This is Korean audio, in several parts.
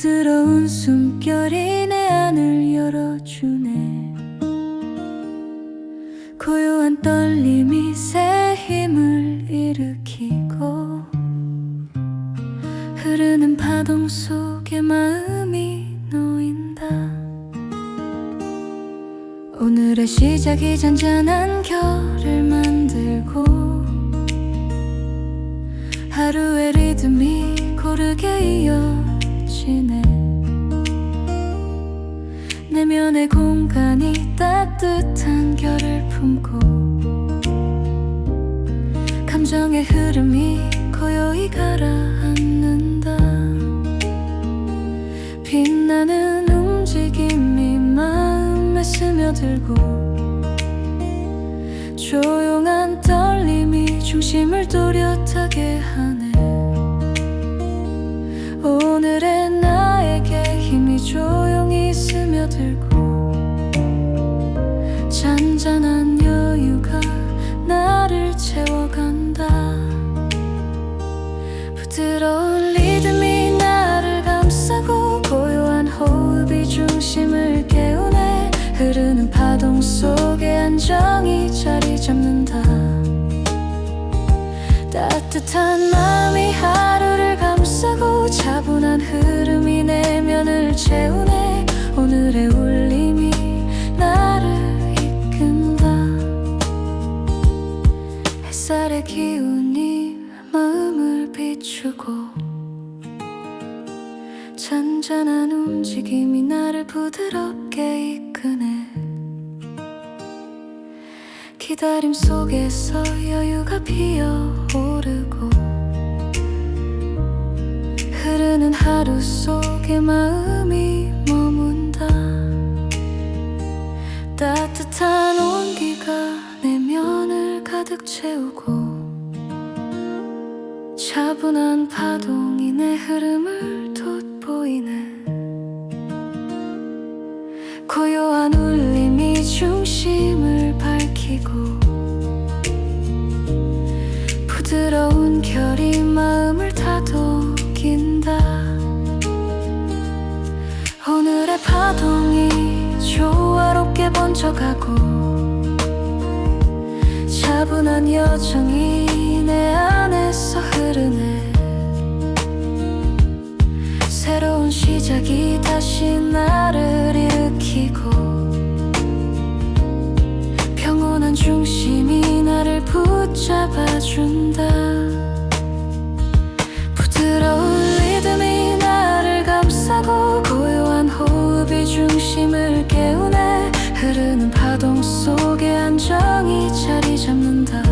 부드러운 숨결이 내 안을 열어주네. 고요한 떨림이 새 힘을 일으키고 흐르는 파동 속에 마음이 놓인다. 오늘의 시작이 잔잔한 결을 만들고 하루의 리듬이 고르게 이어지네. 내면의 공간이 따뜻한 결을 품고 감정의 흐름이 고요히 가라앉는다. 빛나는 움직임이 마음에 스며들고 조용한 떨림이 중심을 또렷하게 하네. 오늘의 나에게 힘이 조용히 스며들고 잔잔한 여유가 나를 채워간다. 부드러운 리듬이 나를 감싸고 고요한 호흡이 중심을 깨우네. 흐르는 파동 속에 안정이 자리 잡는다. 따뜻한 마음이 하루를 감싸고 차분한 흐름이 내면을 채우네. 오늘의 울림이 나를 이끈다. 햇살의 기운이 마음을 비추고 잔잔한 움직임이 나를 부드럽게 이끄네. 기다림 속에서 여유가 피어오르고 흐르는 하루 속에 마음이 머문다. 따뜻한 온기가 내면을 가득 채우고 차분한 파동이 내 흐름을 돋보이네. 고요한 울림이 중심을 밝히고 부드러운 결이 마음을 다독인다. 오늘의 파동이 조화롭게 번져가고 차분한 여정이 내 안에서 흐르네. 새로운 시작이 다시 나를 일으키고 평온한 중심이 나를 붙잡아준다. 부드러운 리듬이 나를 감싸고 고요한 호흡이 중심을 깨우네. 흐르는 파동 속에 안정이 자리 잡는다.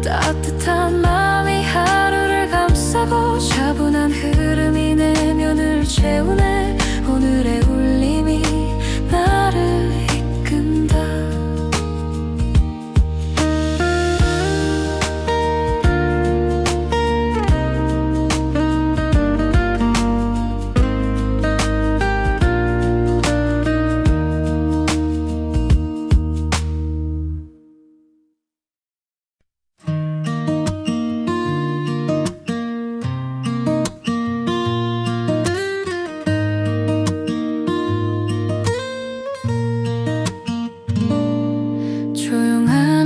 따뜻한 마음이 하루를 감싸고 차분한 흐름이 내면을 채우네. 오늘의 울림이 나를 이끈다.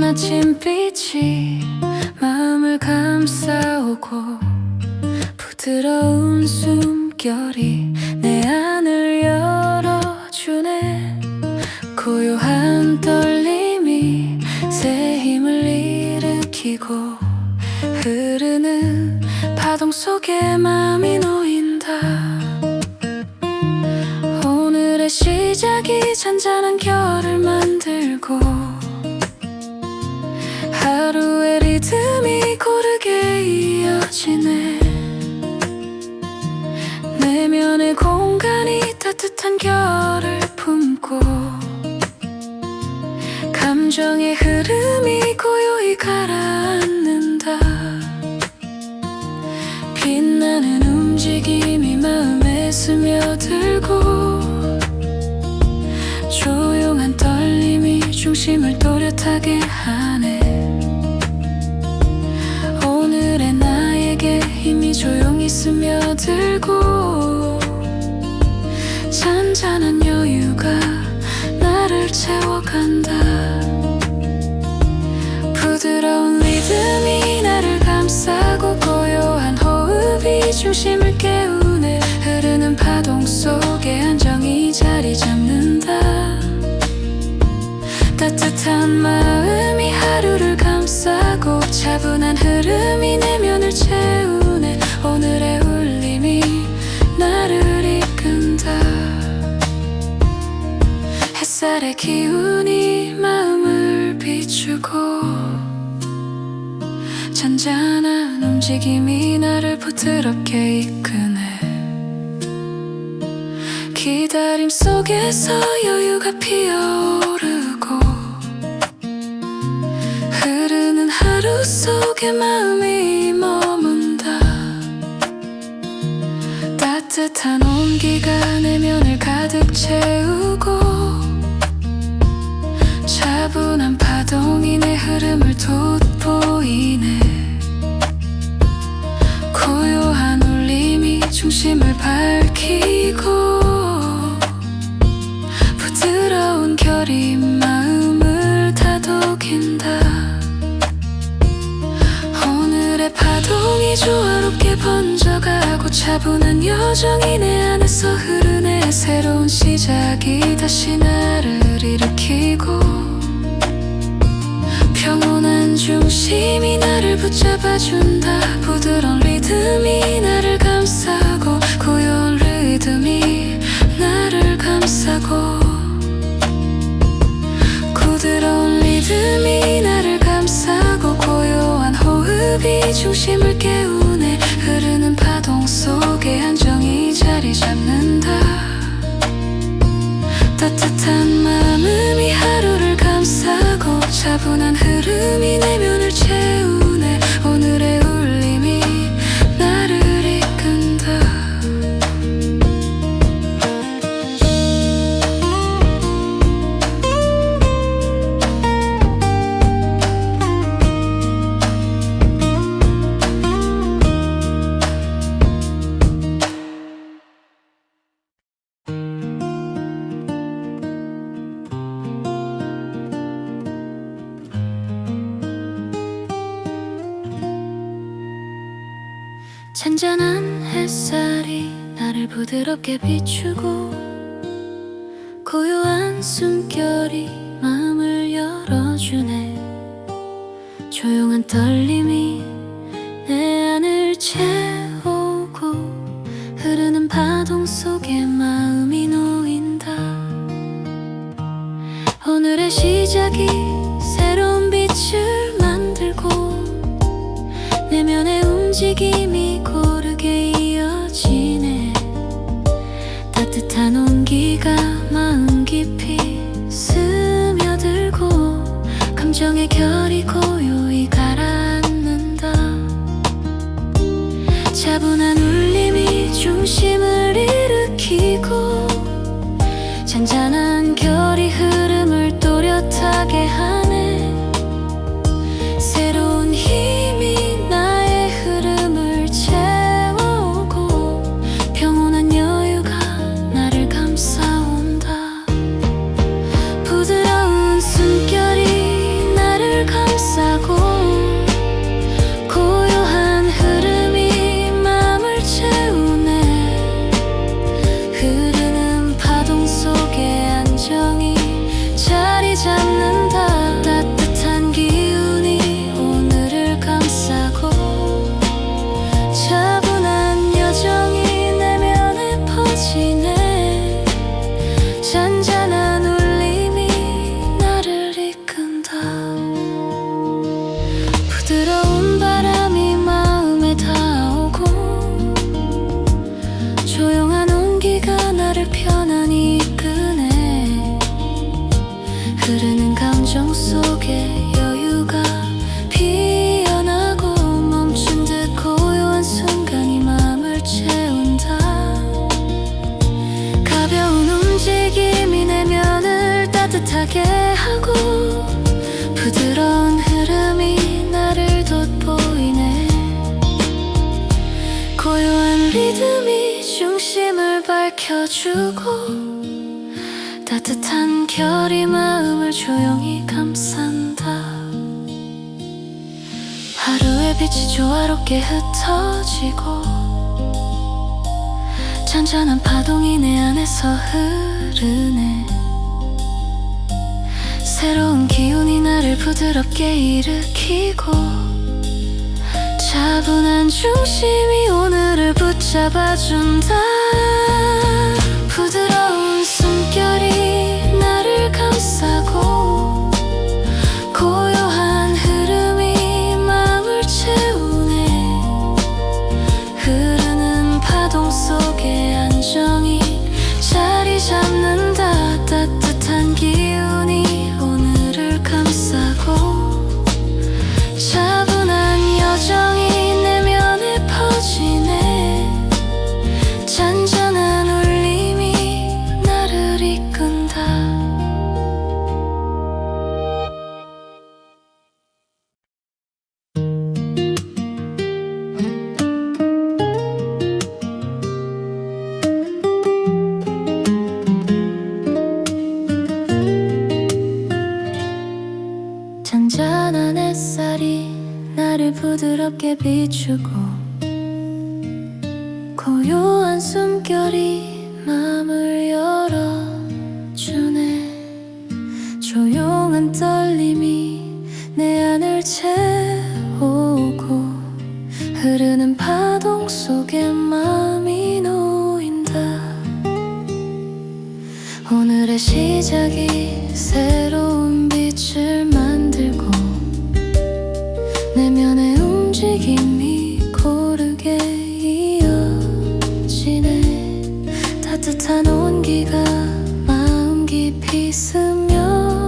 아침빛이 마음을 감싸오고 부드러운 숨결이 내 안을 열어주네. 고요한 떨림이 새 힘을 일으키고 흐르는 파동 속에 마음이 놓인다. 오늘의 시작이 잔잔한 결을 만들고 하루의 리듬이 고르게 이어지네. 내면의 공간이 따뜻한 결을 품고 감정의 흐름이 고요히 가라앉는다. 빛나는 움직임이 마음에 스며들고 조용한 떨림이 중심을 또렷하게 하네. 오늘의 나에게 힘이 조용히 스며들고 잔잔한 여유가 나를 채워간다. 부드러운 리듬이 나를 감싸고 고요한 호흡이 중심을 깨우네. 흐르는 파동 속에 안정이 자리 잡는다. 따뜻한 마음이 하루를 감싸고 차분한 흐름이 내면을 채우네. 오늘의 울림이 나를 이끈다. 햇살의 기운이 마음을 비추고 잔잔한 움직임이 나를 부드럽게 이끄네. 기다림 속에서 여유가 피어오르고 흐르는 하루 속에 마음이 머문다. 따뜻한 온기가 내면을 가득 채우고 차분한 파동이 내 흐름을 돋보이네. 고요한 울림이 중심을 밝히고 부드러운 결이 마음을 다독인다. 오늘의 파동이 조화롭게 번져가고 차분한 여정이 내 안에서 흐르네. 새로운 시작이 다시 나를 일으키고 평온한 중심이 나를 붙잡아준다. 부드러운 리듬이 나를 감싸고 고요한 리듬이 나를 감싸고 부드러운 리듬이 나를 감싸고 고요한 호흡이 중심을 깨우네. 흐르는 파동 속에 안정이 자리 잡는다. 따뜻한 마음이 하루를 감싸고 차분한 흐름이 내면을 채우네. 오늘의 울림이 나를 이끈다. 잔잔한 햇살이 나를 부드럽게 비추고 고요한 숨결이 마음을 열어주네. 조용한 떨림이 내 안을 채우고 흐르는 파동 속에 마음이 놓인다. 오늘의 시작이 새로운 빛을 만들고 내면의 움직임이 고르게 이어지네. 따뜻한 온기가 마음 깊이 스며들고 감정의 결이 고요히 가라앉는다. 차분한 울림이 중심을 일으키고 잔잔한 결이 흐름을 또렷하게 하네. 새로운 힘이 나의 흐름을 채우고 평온한 여유가 나를 감싸온다. 부드러운 숨결이 나를 감싸고 밝혀주고 따뜻한 결이 마음을 조용히 감싼다. 하루의 빛이 조화롭게 흩어지고 잔잔한 파동이 내 안에서 흐르네. 새로운 기운이 나를 부드럽게 일으키고 차분한 중심이 오늘을 붙잡아준다. 부드러운 숨결이 나를 감싸고 고요한 흐름이 마음을 채우네. 흐르는 파동 속에 안정이 자리 잡는다. 따뜻한 기운이 오늘을 감싸고 차분한 여정이 내면에 퍼지네. 잔잔한 울림이 나를 이끈다. 잔잔한 햇살이 나를 부드럽게 비추고 고요한 숨결이 마음을 열어주네. 조용한 떨림이 내 안을 채우고 흐르는 파동 속에 마음이 놓인다. 오늘의 시작이 새로운 빛을 만들고 내면의 움직임이 고르게 이어지네. 따뜻한 온기가 마음 깊이 스며들고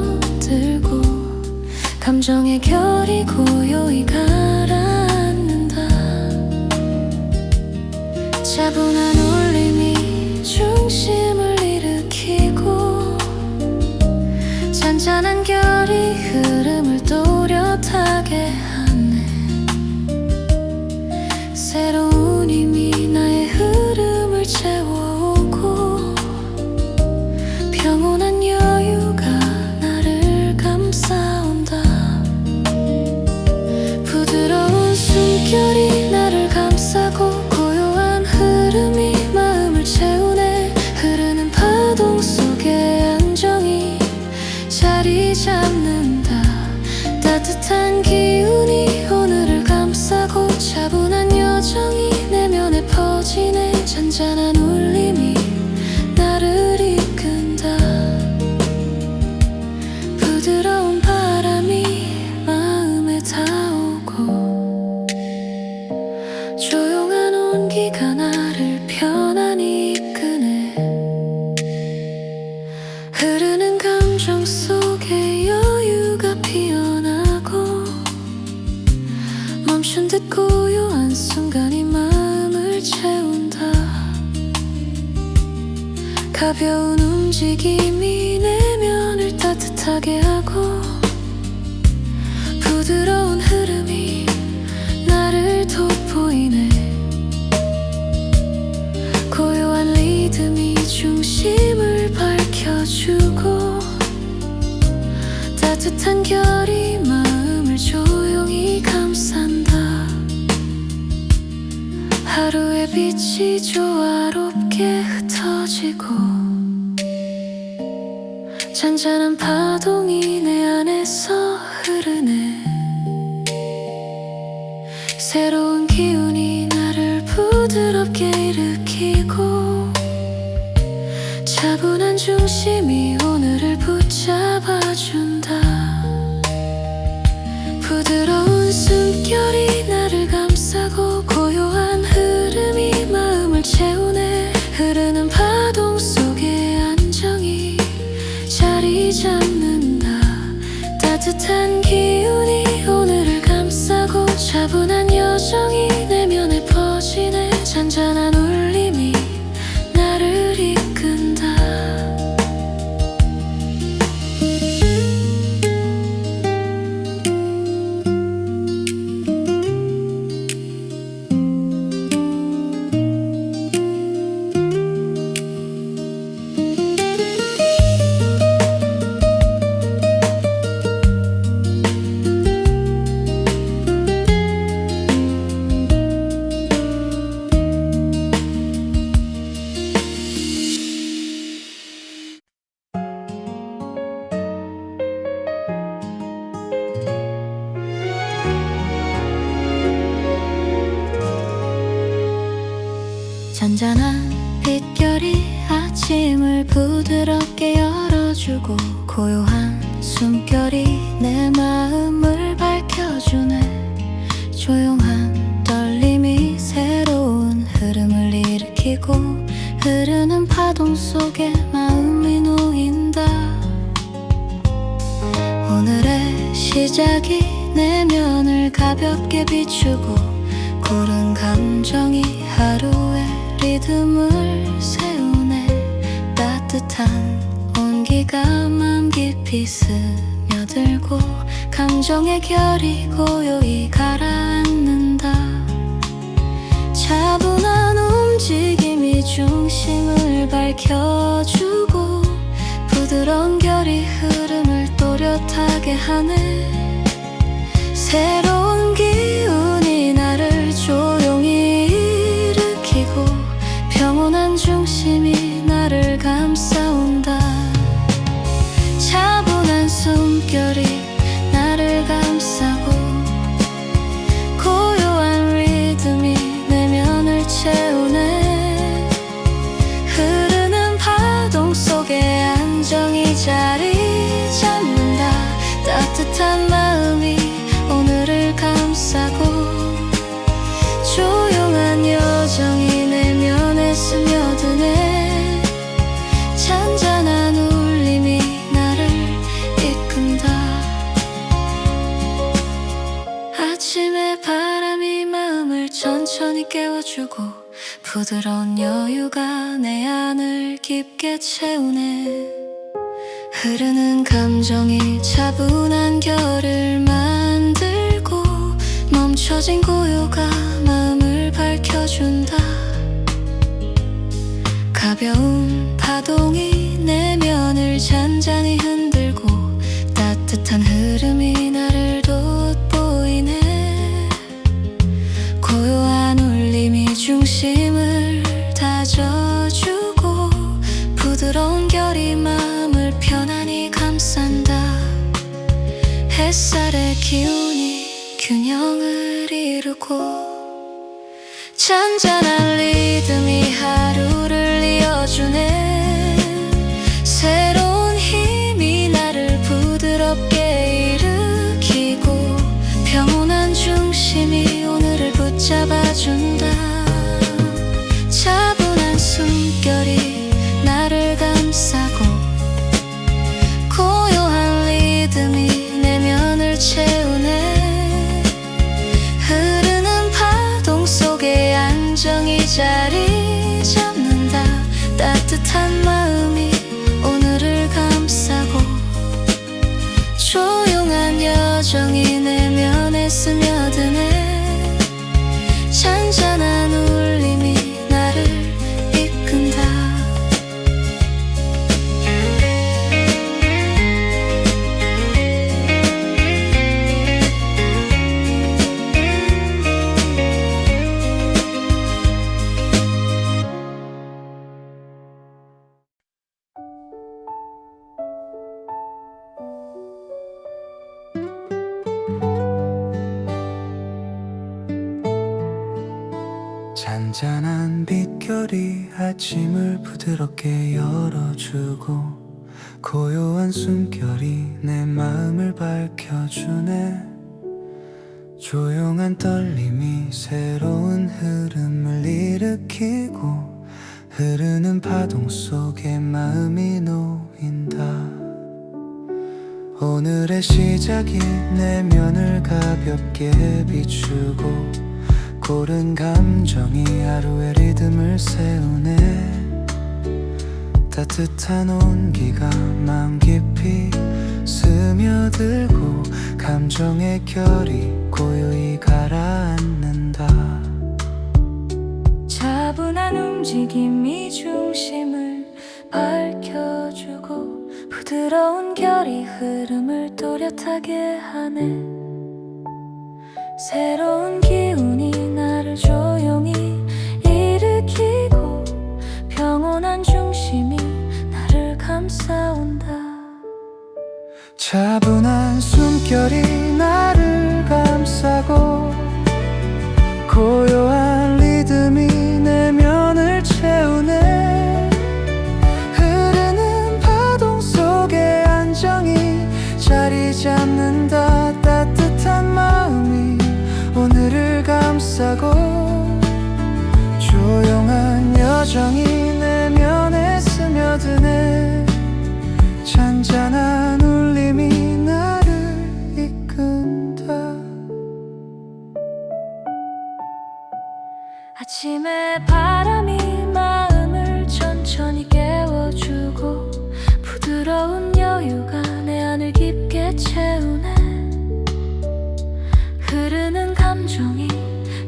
감정의 결이 고요히 가라앉는다. 차분한 울림이 중심을 일으키고 잔잔한 결이 흐름을 또렷하게 하네. 새로운 힘이 나의 흐름을 채워오고 평온한 여유가 나를 감싸온다. 부드러운 숨결이 나를 감싸고 고요한 흐름이 마음을 채우네. 흐르는 파동 속에 안정이 자리 잡는다. 따뜻한 기운이 오늘을 감싸고 차분한 여정이 내면에 퍼지네. 잔잔한 울림이 나를 이끈다. 부드러운 바람이 마음에 닿고 조용한 온기가 나를 편안히 이끄네. 흐르는 감정 속에 여유가 피어나고 멈춘 듯 고요한 순간이 마음을 채운다. 가벼운 움직임이 내면을 따뜻하게 하고 부드러운 흐름이 나를 돋보이네. 고요한 리듬이 중심을 밝혀주고 따뜻한 결이 마음을 조용히 감싼다. 하루의 빛이 조화롭게 흩어지고 잔잔한 파동이 내 안에서 흐르네. 새로운 기운이 나를 부드럽게 일으키고 차분한 중심이 오늘을 붙잡아준다. 부드러운 숨결이 나를 감싸고 고요한 흐름이 마음을 채우네. 흐르는 파동 속에 안정이 자리 잡는다. 따뜻한 기운이 오늘을 감싸고 차분한 여정이 내면에 퍼지네. 잔잔한 울림이 나를 이끈다. 잔잔한 빛결이 아침을 부드럽게 열어주고 고요한 숨결이 내 마음을 밝혀주네. 조용한 떨림이 새로운 흐름을 일으키고 흐르는 파동 속에 마음이 놓인다. 오늘의 시작이 내면을 가볍게 비추고 고른 감정이 하루의 리듬을 세우네. 따뜻한 온기가 마음 깊이 스며들고 감정의 결이 고요히 가라앉는다. 차분한 움직임이 중심을 밝혀주고 부드러운 결이 흐름을 또렷하게 하네. 새로운 기운이 나를 조용히 일으키고 평온한 중심이 나를 감싸온다. 차분한 숨결이 나를 감싸고 고요한 리듬이 내면을 채우네. 흐르는 파동 속에 안정이 자리 잡는다. 따뜻한 마음이 오늘을 감싸고 조용한 여정이 내면에 스며드네. 잔잔한 울림이 나를 이끈다. 아침의 바람이 마음을 천천히 깨워주고 부드러운 여유가 내 안을 깊게 채우네. 흐르는 감정이 차분한 결을 만들고 멈춰진 고요가 마음을 밝혀준다. 가벼운 파동이 내면을 잔잔히 흔들고 따뜻한 흐름이 나를 돋보이네. 고요한 울림이 중심을 다져주고 부드러운 결이 마음을 편안히 감싼다. 햇살의 기운이 균형을 이루고 잔잔한 리듬이 하루를 이어주네. 새로운 힘이 나를 부드럽게 일으키고 평온한 중심이 오늘을 붙잡아준다. 차분한 숨결이 나를 감싸고 고요한 리듬이 내면을 채우네. 흐르는 파동 속에 안정이 자리 잡는다. 따뜻한 마음이 오늘을 감싸고 조용한 여정이 내면에 스며드네. 잔잔한 울림이 나를 이끈다. 잔잔한 빛결이 아침을 부드럽게 열어주고 고요한 숨결이 내 마음을 밝혀주네. 조용한 떨림이 새로운 흐름을 일으키고 흐르는 파동 속에 마음이 놓인다. 오늘의 시작이 내면을 가볍게 비추고 고른 감정이 하루의 리듬을 세우네. 따뜻한 온기가 마음 깊이 스며들고 감정의 결이 고요히 가라앉는다. 차분한 움직임이 중심을 밝혀주고 부드러운 결이 흐름을 또렷하게 하네. 새로운 기운이 나를 조용히 일으키고 평온한 중심이 나를 감싸온다. 차분한 숨결이 나를 감싸고 고요한 리듬이 내면을 감싸고 조용한 여정이 내면에 스며드네. 잔잔한 울림이 나를 이끈다. 아침에 바람이 마음을 천천히 깨워주고 부드러운 여유가 내 안을 깊게 채우네. 흐르는 감정이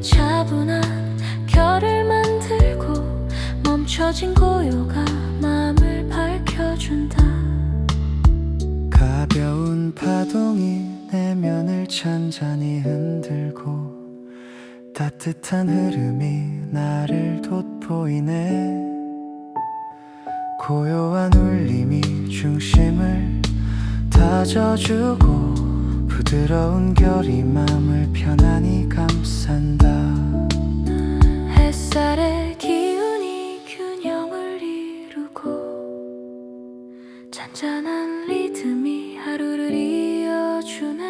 차분한 결을 만들고 멈춰진 고요가 마음을 밝혀준다. 가벼운 파동이 내면을 잔잔히 흔들고 따뜻한 흐름이 나를 돋보이네. 고요한 울림이 중심을 다져주고 부드러운 결이 마음을 편안히 감싼다. 햇살의 기운이 균형을 이루고 잔잔한 리듬이 하루를 이어주네.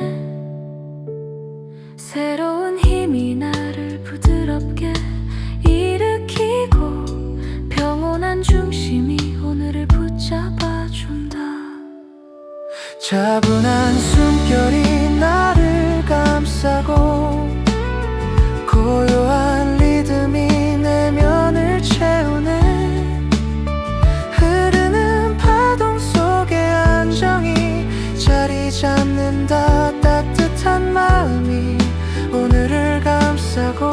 새로운 힘이 나를 부드럽게 일으키고 평온한 중심이 오늘을 붙잡아준다. 차분한 숨결이 나를 감싸고 고요한 리듬이 내면을 채우네. 흐르는 파동 속에 안정이 자리 잡는다. 따뜻한 마음이 오늘을 감싸고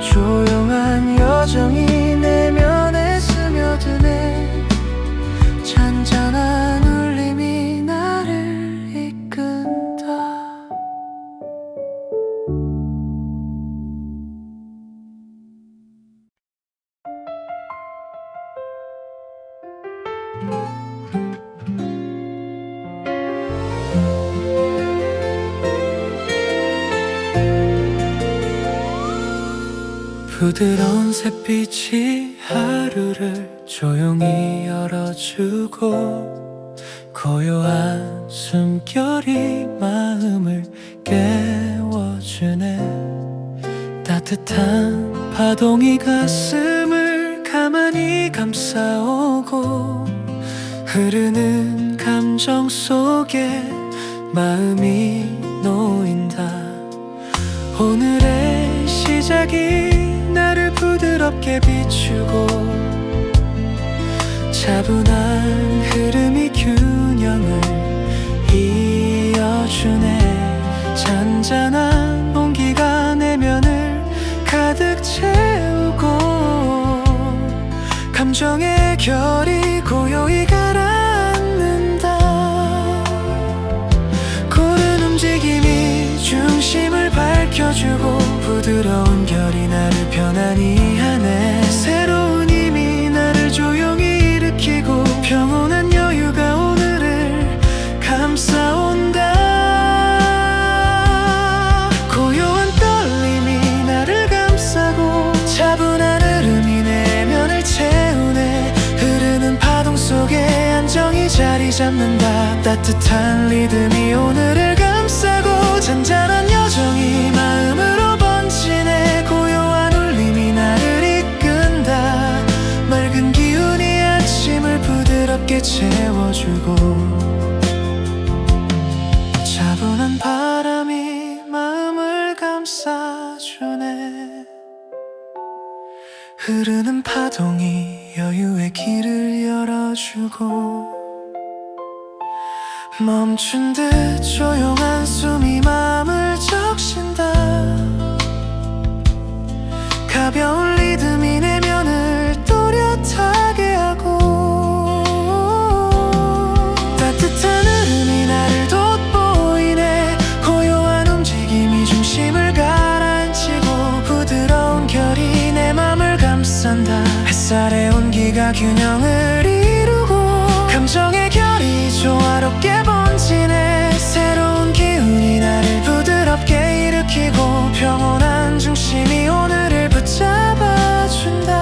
조용한 여정이 내면에 스며드네. 잔잔한 울림이 나를 이끈다. 부드러운 햇빛이 하루를 조용히 열어주고 고요한 숨결이 마음을 깨워주네. 따뜻한 파동이 가슴을 가만히 감싸오고 흐르는 감정 속에 마음이 놓인다. 오늘의 시작이 나를 부드럽게 비추고 차분한 흐름이 균형을 이어주네. 잔잔한 온기가 내면을 가득 채우고 감정의 결이 고요히 가라앉는다. 고른 움직임이 중심을 밝혀주고 부드러운 결이 나를 편안히 하네. 새로운 힘이 나를 조용히 일으키고 평온한 여유가 오늘을 감싸온다. 고요한 떨림이 나를 감싸고 차분한 흐름이 내면을 채우네. 흐르는 파동 속에 안정이 자리 잡는다. 따뜻한 리듬이 오늘을 감싸고 잔잔한 여정이 마음으로 번지네. 고요한 울림이 나를 이끈다. 맑은 기운이 아침을 부드럽게 채워주고 차분한 바람이 마음을 감싸주네. 흐르는 파동이 여유의 길을 열어주고 멈춘 듯 조용한 숨이 마음을 적신다. 가벼운 리듬이 내면을 또렷하게 하고 따뜻한 흐름이 나를 돋보이네. 고요한 움직임이 중심을 가라앉히고 부드러운 결이 내 맘을 감싼다. 햇살의 온기가 균형을 이루고 감정의 결이 조화롭게 번지네. 새로운 기운이 나를 부드럽게 일으키고 평온한 중심이 오늘을 붙잡아준다.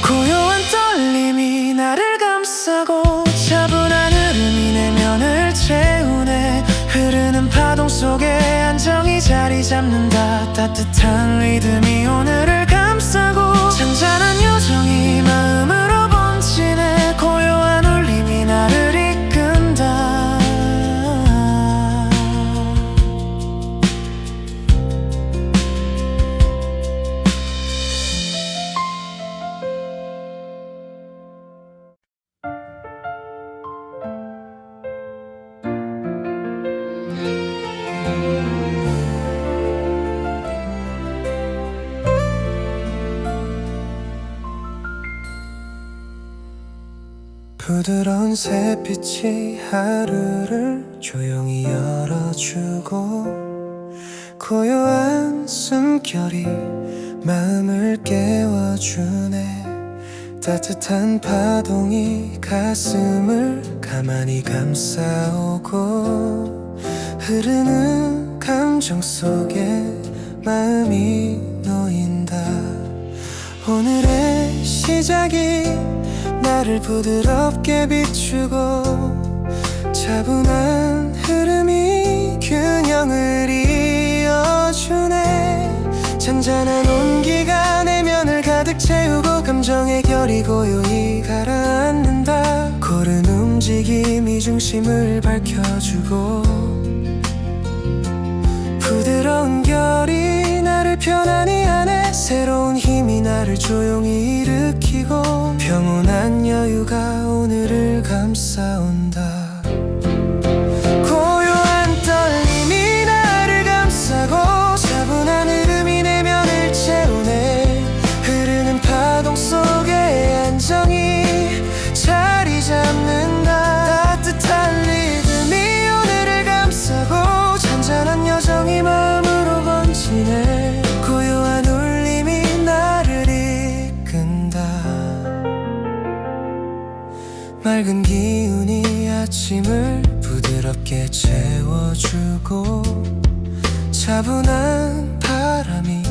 고요한 떨림이 나를 감싸고 차분한 흐름이 내면을 채우네. 흐르는 파동 속에 앉아 자리 잡는다. 따뜻한 리듬이 오늘을 감싸고 잔잔한 요정이 마음으로 번지네. 고요한 울림이 나를 이끈다. 부드러운 새빛이 하루를 조용히 열어주고 고요한 숨결이 마음을 깨워주네. 따뜻한 파동이 가슴을 가만히 감싸오고 흐르는 감정 속에 마음이 놓인다. 오늘의 시작이 나를 부드럽게 비추고 차분한 흐름이 균형을 이어주네. 잔잔한 온기가 내면을 가득 채우고 감정의 결이 고요히 가라앉는다. 고른 움직임이 중심을 밝혀주고 부드러운 결이 나를 편안히 하네. 새로운 힘이 나를 조용히 일으키고 평온한 여유가 오늘을 감싸온다. 고요한 떨림이 나를 감싸고 차분한 흐름이 내면을 채우네. 흐르는 파동 속에 안정이 자리 잡는다. 따뜻한 리듬이 오늘을 감싸고 잔잔한 여정이 마음으로 번지네. 고요한 울림이 나를 이끈다. 맑은 기운이 아침을 부드럽게 채워주고 차분한 바람이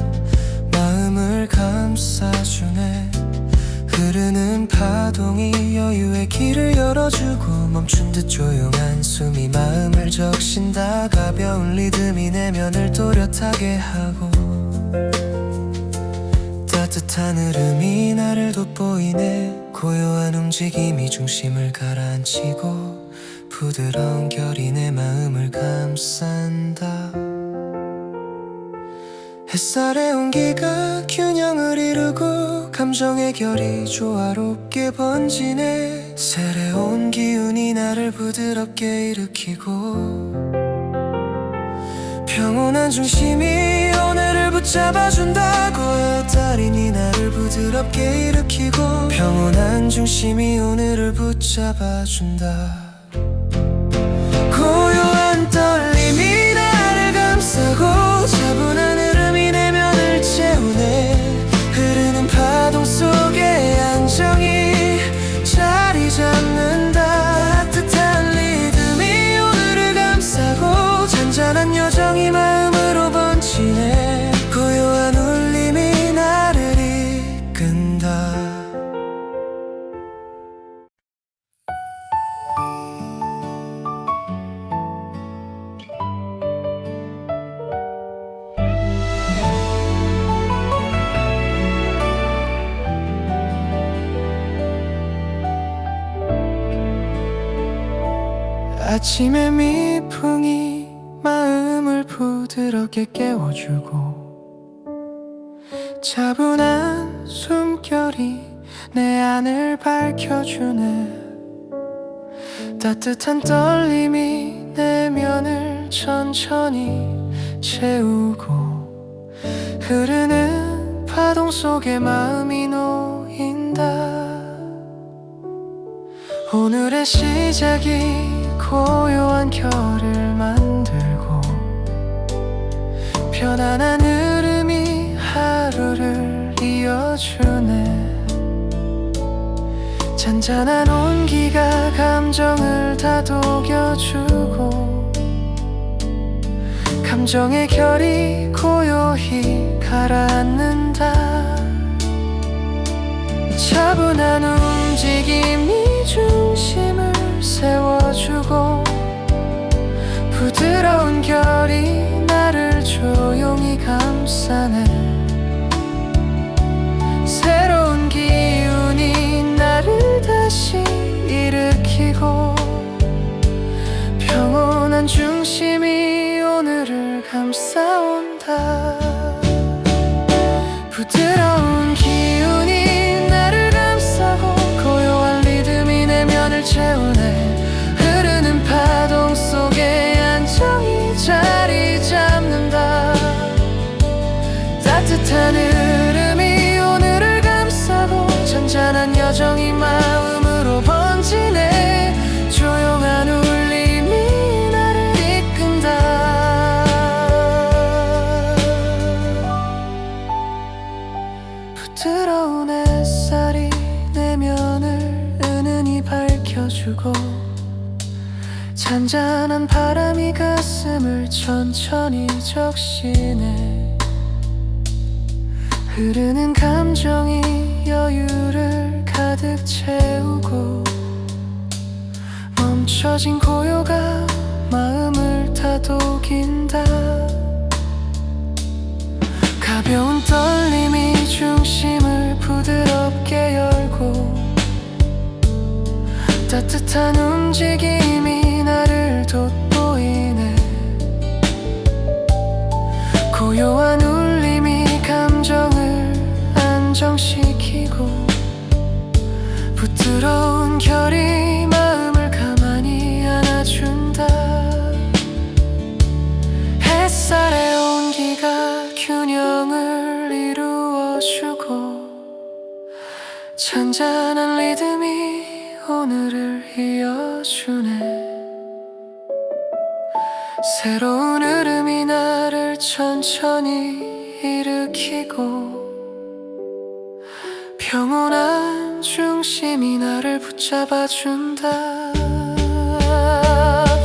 마음을 감싸주네. 흐르는 파동이 여유의 길을 열어주고 멈춘 듯 조용한 숨이 마음을 적신다. 가벼운 리듬이 내면을 또렷하게 하고 따뜻한 흐름이 나를 돋보이네. 고요한 움직임이 중심을 가라앉히고 부드러운 결이 내 마음을 감싼다. 햇살의 온기가 균형을 이루고 감정의 결이 조화롭게 번지네. 새로운 기운이 나를 부드럽게 일으키고 평온한 중심이 오늘을 붙잡아준다. 고요한 달인이 나를 부드럽게 일으키고 평온한 중심이 오늘을 붙잡아준다. 고요한 떨림이 나를 감싸고 차분한 흐름이 내면을 채우네. 흐르는 파동 속에 안정이 자리 잡는다. 따뜻한 리듬이 오늘을 감싸고 잔잔한 여정이 마음으로 번지네. 고요한 울림이 나를 이끈다. 아침의 미풍이 마음을 부드럽게 깨워주고 차분한 숨결이 내 안을 밝혀주네. 따뜻한 떨림이 내면을 천천히 채우고 흐르는 파동 속에 마음이 놓인다. 오늘의 시작이 고요한 결을 만들고 편안한 흐름이 하루를 이어주네. 잔잔한 온기가 감정을 다독여주고 감정의 결이 고요히 가라앉는다. 차분한 움직임이 중심을 세워주고 부드러운 결이 나를 줘 중심이 오늘을 감싸온다. 부드러운 기운이 나를 감싸고 고요한 리듬이 내면을 채우네. 흐르는 파동 속에 안정이 자리 잡는다. 따뜻한 흐름이 오늘을 감싸고 잔잔한 여정이 마음으로 번지네. 조용한 울림이 나를 이끈다. 부드러운 햇살이 내면을 은은히 밝혀주고 잔잔한 바람이 가슴을 천천히 적시네. 흐르는 감정이 여유를 가득 채우고 멈춰진 고요가 마음을 다독인다. 가벼운 떨림이 중심을 부드럽게 열고 따뜻한 움직임이 나를 돋보이네. 고요한 울림이 감정을 안정시키고 부드러운 결이 마음을 가만히 안아준다. 햇살의 온기가 균형을 이루어주고 잔잔한 리듬이 오늘을 이어주네. 새로운 흐름이 나를 천천히 일으키고 평온한 중심이 나를 붙잡아준다.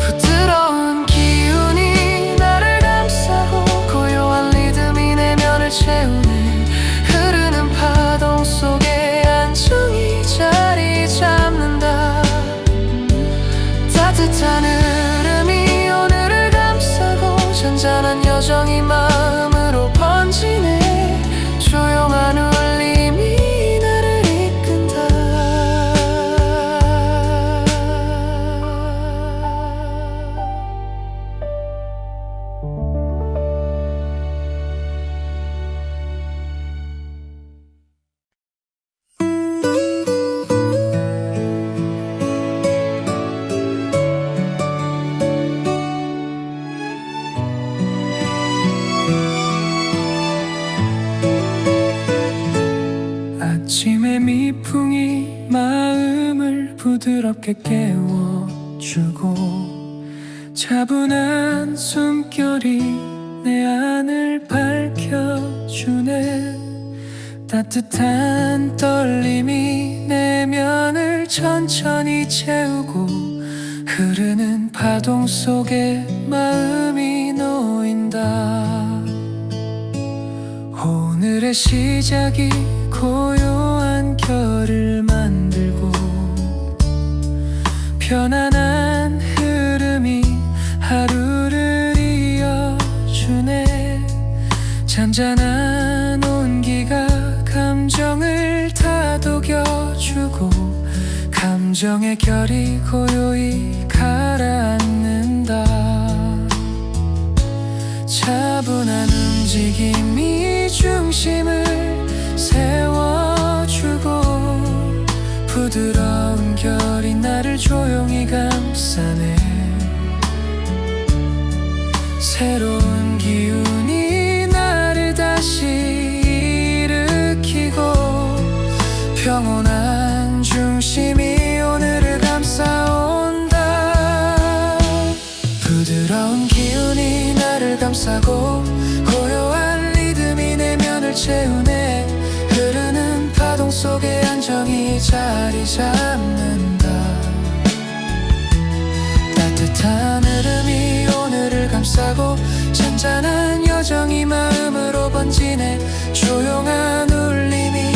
부드러운 기운이 나를 감싸고 고요한 리듬이 내면을 채우네. 흐르는 파동 속에 안정이 자리 잡는다. 따뜻한 흐름이 오늘을 감싸고 잔잔한 여정이 마음으로 번지네. 조용한 울림이 나를 이끈다. 아침의 미풍이 마음을 부드럽게 깨워주고 차분한 숨결이 내 안을 밝혀주네. 따뜻한 떨림이 내면을 천천히 채우고 흐르는 파동 속에 마음이 놓인다. 오늘의 시작이 고요한 결을 만들고 편안한 흐름이 하루를 이어주네. 잔잔한 온기가 감정을 다독여주고 감정의 결이 고요히 가라앉는다. 차분한 움직임이 중심을 세워주고 부드러운 결이 나를 조용히 감싸네. 새로운 기운이 나를 다시 일으키고 평온한 중심이 오늘을 감싸온다. 부드러운 기운이 나를 감싸고 고요한 리듬이 내면을 채우네. 흐르는 파동 속에 안정이 자리 잡는다. 따뜻한 흐름이 오늘을 감싸고 잔잔한 여정이 마음으로 번지네. 조용한 울림이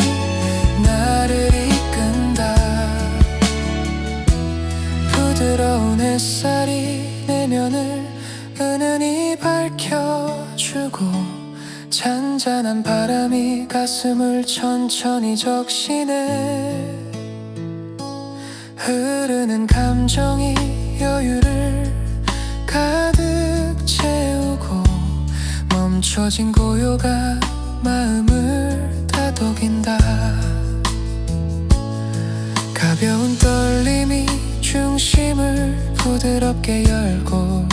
나를 이끈다. 부드러운 햇살이 내면을 은은히 밝혀주고 잔잔한 바람이 가슴을 천천히 적시네. 흐르는 감정이 여유를 가득 멈춰진 고요가 마음을 다독인다. 가벼운 떨림이 중심을 부드럽게 열고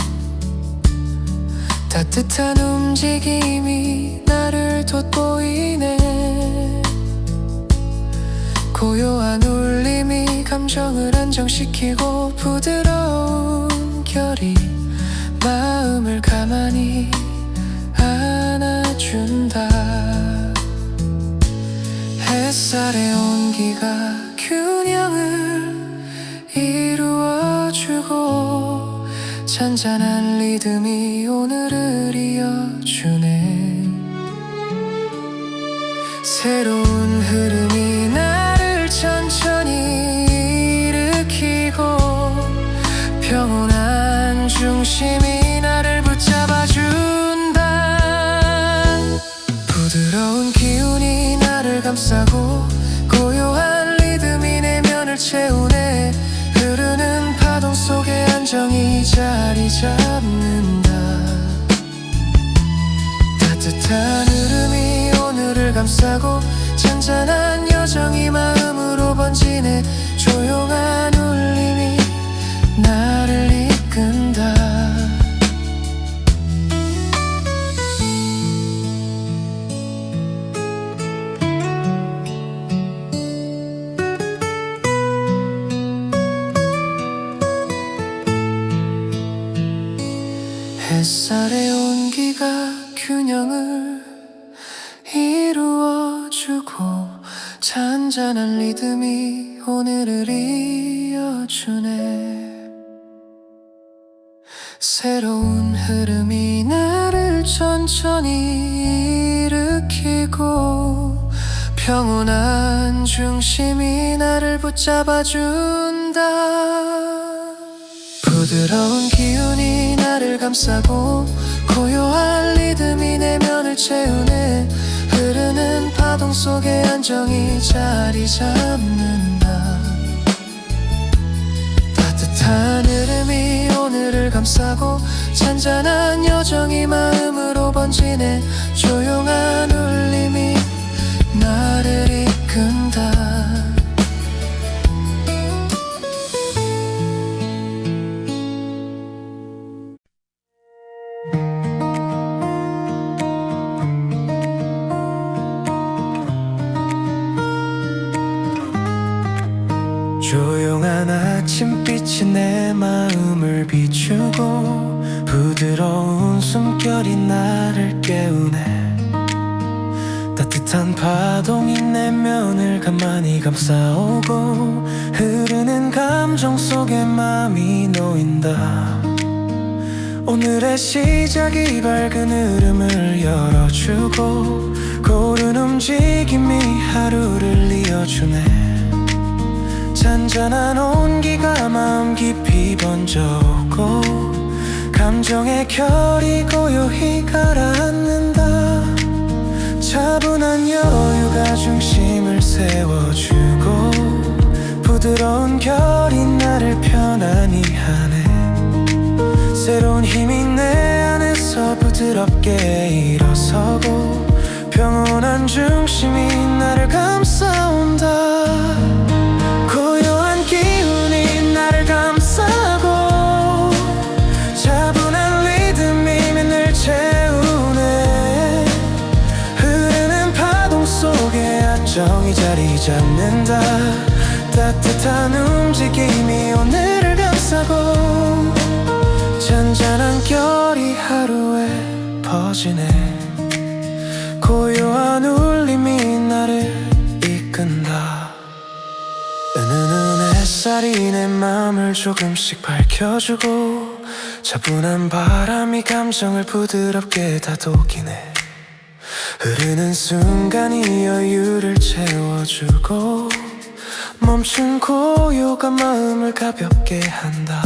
따뜻한 움직임이 나를 돋보이네. 고요한 울림이 감정을 안정시키고 부드러운 결이 마음을 가만히 안아준다. 햇살의 온기가 균형을 이루어주고 잔잔한 리듬이 오늘을 이어주네. 새로운 흐름이 나를 천천히 일으키고 평온한 중심이 나를 붙잡아준다. 부드러운 기운이 나를 감싸고 고요한 리듬이 내면을 채우네. 흐르는 파동 속에 안정이 자리 잡는다. 따뜻한 흐름이 오늘을 감싸고 잔잔한 여정이 마음으로 번지네. 조용한 울림이 나를 이끈다. 햇살의 온기가 균형을 이루어주고 잔잔한 리듬이 오늘을 이어주네. 새로운 흐름이 나를 천천히 일으키고 평온한 중심이 나를 붙잡아준다. 부드러운 기운이 나를 감싸고 고요한 리듬이 내면을 채우네. 흐르는 파동 속에 안정이 자리 잡는다. 따뜻한 흐름이 오늘을 감싸고 잔잔한 여정이 마음으로 번지네. 조용한 울림이 나를 이끈다. 조용한 아침빛이 내 마음을 비추고 부드러운 숨결이 나를 깨우네. 따뜻한 파동이 내면을 가만히 감싸오고 흐르는 감정 속에 마음이 놓인다. 오늘의 시작이 밝은 흐름을 열어주고 고른 움직임이 하루를 이어주네. 잔잔한 온기가 마음 깊이 번져오고 감정의 결이 고요히 가라앉는다. 차분한 여유가 중심을 세워주고 부드러운 결이 나를 편안히 하네. 새로운 힘이 내 안에서 부드럽게 일어서고 평온한 중심이 나를 감싸온다. 고요한 기운이 나를 감싸고 차분한 리듬이 맨날 채우네. 흐르는 파동 속에 안정이 자리 잡는다. 따뜻한 움직임이 오늘을 감싸고 잔잔한 결이 하루에 퍼지네. 고요한 울림이 나를 이끈다. 은은한 햇살이 내 맘을 조금씩 밝혀주고 차분한 바람이 감정을 부드럽게 다독이네. 흐르는 순간이 여유를 채워주고 멈춘 고요가 마음을 가볍게 한다.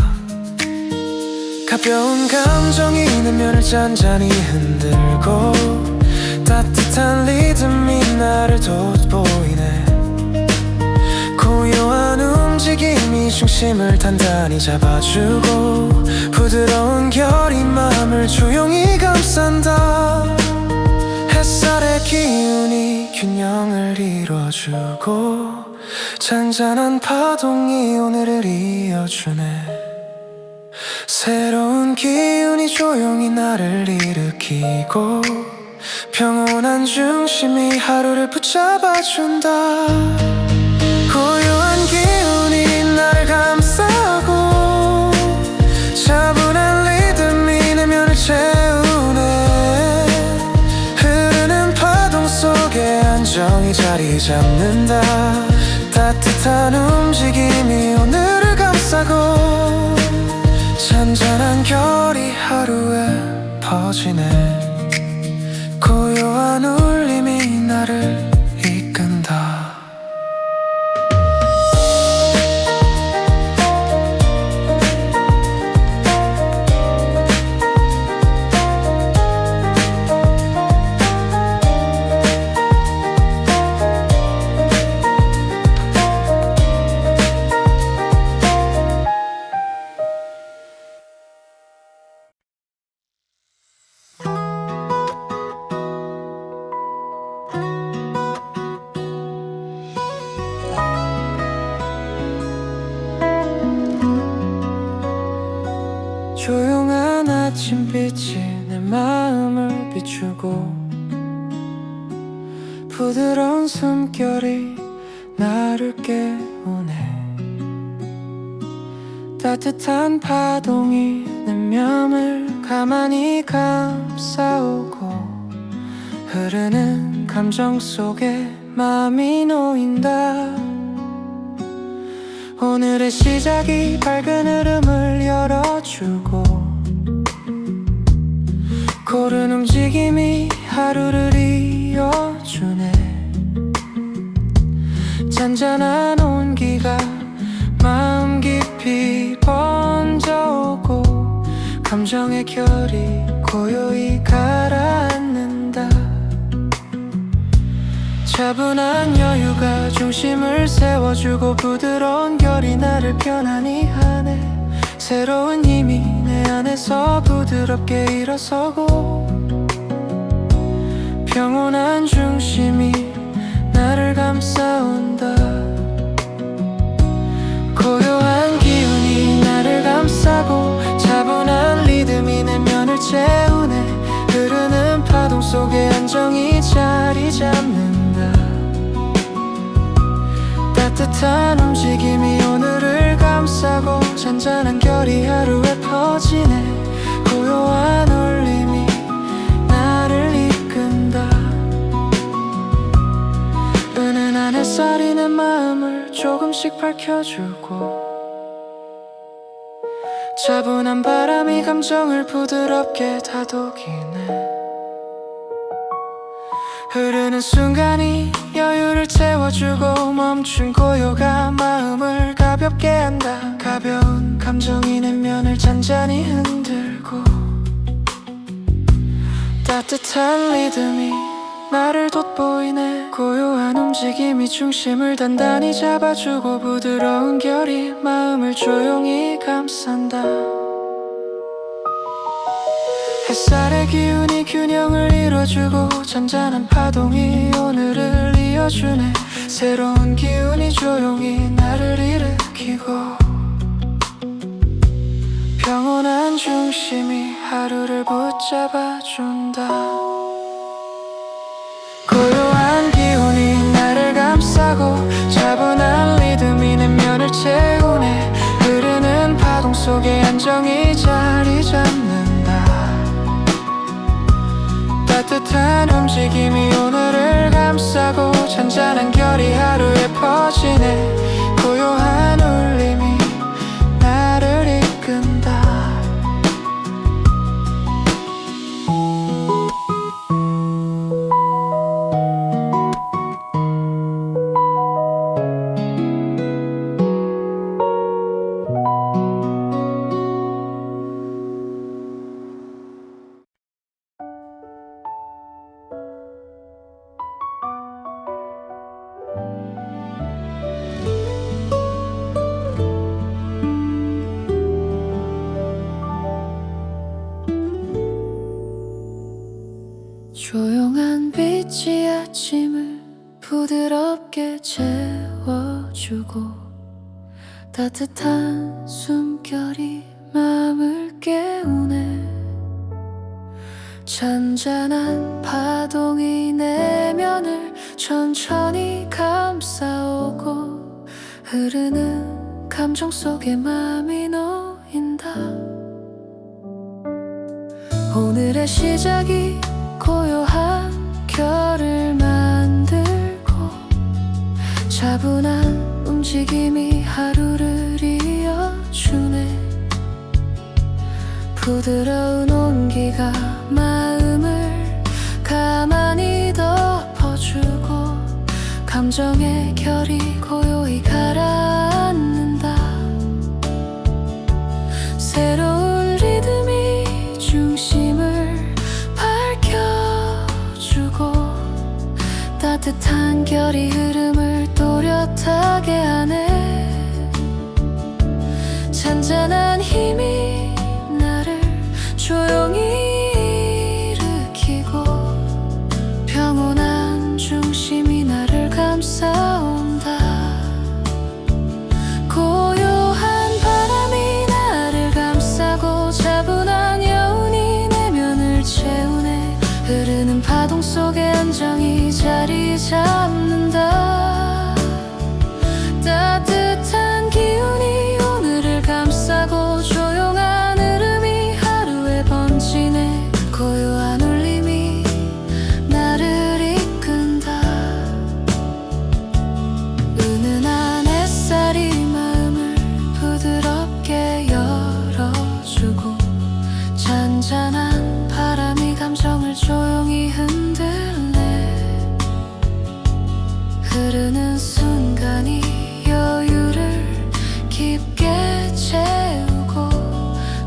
가벼운 감정이 내면을 잔잔히 흔들고 따뜻한 리듬이 나를 돋보이네. 고요한 움직임이 중심을 단단히 잡아주고 부드러운 결이 마음을 조용히 감싼다. 균형을 이뤄주고 잔잔한 파동이 오늘을 이어주네. 새로운 기운이 조용히 나를 일으키고 평온한 중심이 하루를 붙잡아준다. 고요한 기운이 나를 감싸고 차분한 리듬이 내면을 채우네. 흐르는 파동 속에 안정이 자리 잡는다. 따뜻한 움직임이 오늘을 감싸고 잔잔한 결이 하루에 퍼지네. 고요한 울림이 나를 이끈다. 조용한 아침빛이 내 마음을 비추고 부드러운 숨결이 나를 깨우네. 따뜻한 파동이 내 맘을 가만히 감싸오고 흐르는 감정 속에 마음이 놓인다. 오늘의 시작이 밝은 흐름을 열어주고 고른 움직임이 하루를 이어주네. 잔잔한 온기가 마음 깊이 번져오고 감정의 결이 고요히 가라앉는다. 차분한 여유가 중심을 세워주고 부드러운 결이 나를 편안히 하네. 새로운 힘이 내 안에서 부드럽게 일어서고 평온한 중심이 나를 감싸온다. 고요한 기운이 나를 감싸고 차분한 리듬이 내 면을 채우네. 흐르는 파동 속에 안정이 자리 잡는다. 따뜻한 움직임이 오늘을 감싸고 잔잔한 결이 하루에 퍼지네. 고요한 울림이 나를 이끈다. 은은한 햇살이 내 마음을 조금씩 밝혀주고 차분한 바람이 감정을 부드럽게 다독이네. 흐르는 순간이 여유를 채워주고 멈춘 고요가 마음을 가볍게 한다. 가벼운 감정이 내 면을 잔잔히 흔들고 따뜻한 리듬이 나를 돋보이네. 고요한 움직임이 중심을 단단히 잡아주고 부드러운 결이 마음을 조용히 감싼다. 햇살의 기운이 균형을 이뤄주고 잔잔한 파동이 오늘을 이어주네. 새로운 기운이 조용히 나를 일으키고 평온한 중심이 하루를 붙잡아준다. 고요한 기운이 나를 감싸고 차분한 리듬이 내 면을 채우네. 흐르는 파동 속에 안정이 자리 잡는다. 따뜻한 움직임이 오늘을 감싸고 잔잔한 결이 하루에 퍼지네. 고요한 울림이 나를 이끈다. 조용한 빛이 아침을 부드럽게 채워주고 따뜻한 숨결이 마음을 깨우네. 잔잔한 파동이 내면을 천천히 감싸오고 흐르는 감정 속에 마음이 놓인다. 오늘의 시작이 고요한 결을 만들고 차분한 움직임이 하루를 이어주네. 부드러운 온기가 마음을 가만히 덮어주고 감정의 결이 고요히 가라앉는다. 새로운 리듬이 중심을 밝혀주고 따뜻한 결이 흐름을 또렷하게 하네. 잔잔한 힘이 나를 조용히 일으키고 평온한 중심이 나를 감싸온다. 고요한 바람이 나를 감싸고 차분한 여운이 내면을 채우네. 흐르는 파동 속에 안정이 자리 잡는다. 따뜻한 기운이 오늘을 감싸고 조용한 흐름이 하루에 번지네. 고요한 울림이 나를 이끈다. 은은한 햇살이 마음을 부드럽게 열어주고 잔잔한 바람이 감정을 조용히 흔들네. 흐르는 순간이 여유를 깊게 채우고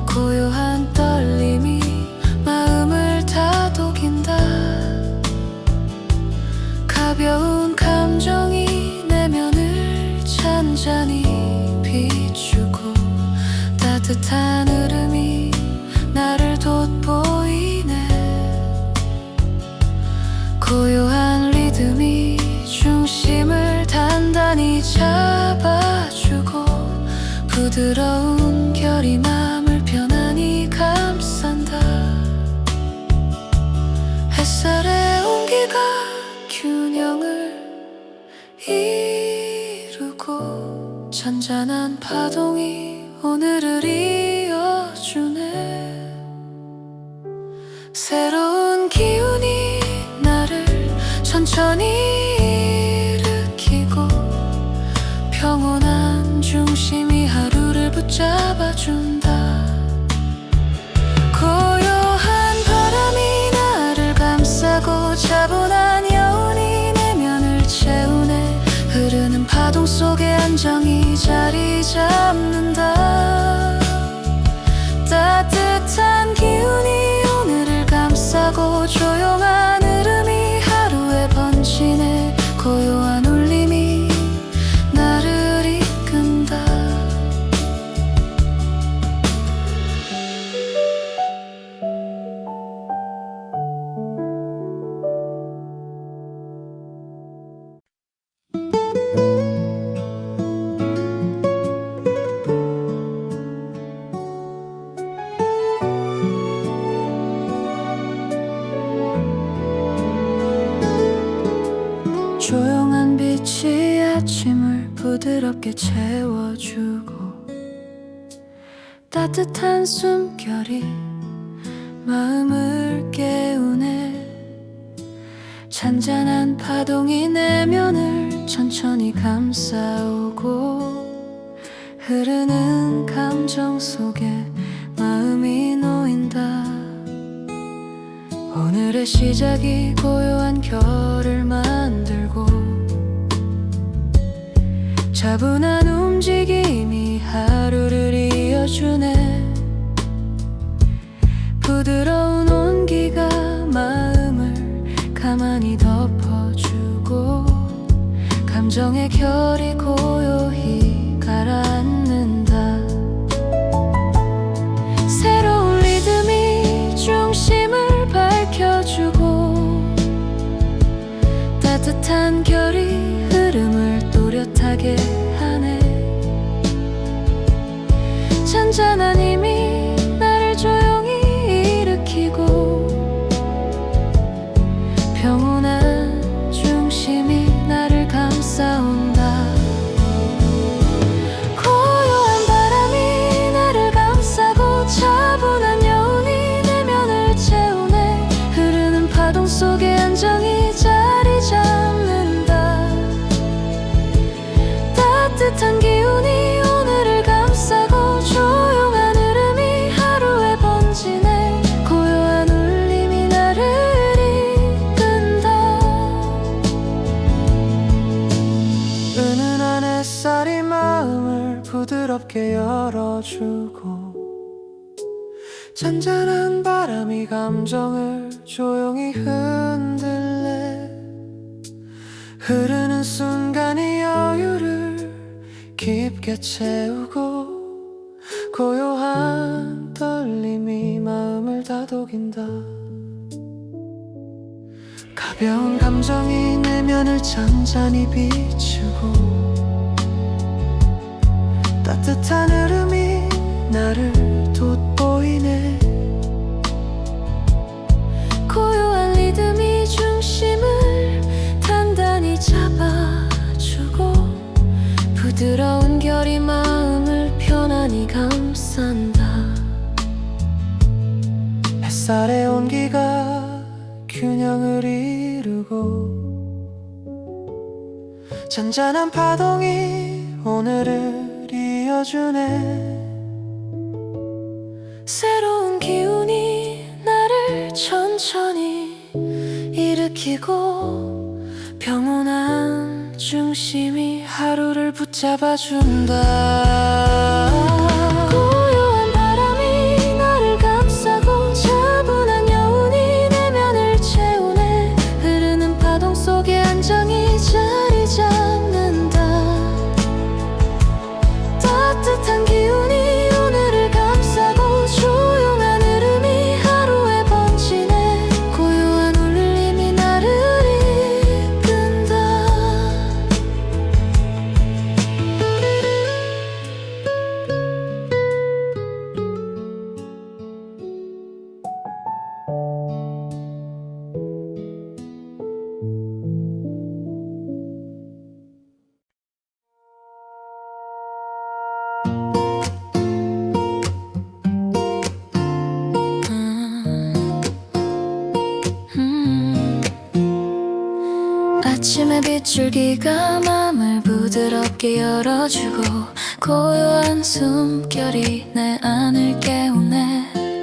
고요한 떨림이 마음을 다독인다. 가벼운 감정이 내면을 잔잔히 비추고 따뜻한 흐름이 나를 돋보이네. 고요한 리듬이 중심을 단단히 잡아주고 부드러운 결이 마음을 편안히 감싼다. 햇살의 온기가 균형을 이루고 잔잔한 파동이 오늘을 이어주네. 새로운 기운이 나를 천천히 일으키고 평온한 중심이 하루를 붙잡아준다. 고요한 바람이 나를 감싸고 차분한 여운이 내면을 채우네. 흐르는 파동 속에 안정이 자리 잡는다. 따뜻한 기운이 오늘을 감싸고 조용한 흐름이 하루에 번지네. 고요한 울림이 나를 이끈다. 조용한 빛이 아침을 부드럽게 채워주고 따뜻한 숨결이 마음을 깨우네. 잔잔한 파동이 내면을 천천히 감싸오고 흐르는 감정 속에 마음이 놓인다. 오늘의 시작이 고요한 결을 만들고 차분한 움직임이 하루를 이어주네. 부드러운 온기가 마음을 가만히 덮어주고 감정의 결이 고요히 가라앉는다. 새로운 리듬이 중심을 밝혀주고 따뜻한 결이 속에 안정이 자리 잡는다. 따뜻한 기운이 오늘을 감싸고 조용한 흐름이 하루에 번지네. 고요한 울림이 나를 이끈다. 은은한 햇살이 마음을 부드럽게 열어주고 잔잔한 바람이 감정을 조용히 흔들래. 흐르는 순간이 여유를 깊게 채우고 고요한 떨림이 마음을 다독인다. 가벼운 감정이 내면을 잔잔히 비추고 따뜻한 흐름이 나를 돋보이네. 고요한 리듬이 중심을 단단히 잡아주고 부드러운 결이 마음을 편안히 감싼다. 햇살의 온기가 균형을 이루고 잔잔한 파동이 오늘을 이어주네. 새로운 기운이 나를 천천히 일으키고 평온한 중심이 하루를 붙잡아준다. 고요한 바람이 나를 감싸고 차분한 여운이 내면을 채우네. 흐르는 파동 속에 안정이 자리 잡는다. 따뜻한 기운이 오늘을 감싸고 조용한 흐름이 하루에 번지네. 고요한 울림이 나를 이끈다. 아침의 빗줄기가 맘을 부드럽게 열어주고 고요한 숨결이 내 안을 깨우네.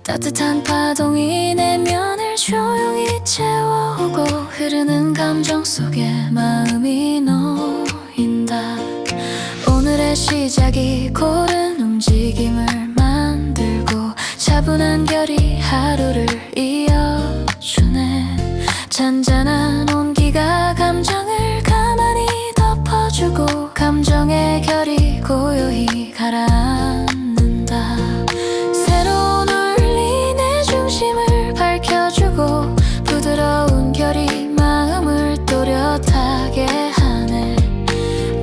따뜻한 파동이 내면을 조용히 채워오고 흐르는 감정 속에 마음이 놓인다. 오늘의 시작이 고른 움직임을 만들고 차분한 결이 하루를 이어주네. 잔잔한 온기가 감정을 가만히 덮어주고 감정의 결이 고요히 가라앉는다. 새로운 울리 내 중심을 밝혀주고 부드러운 결이 마음을 또렷하게 하네.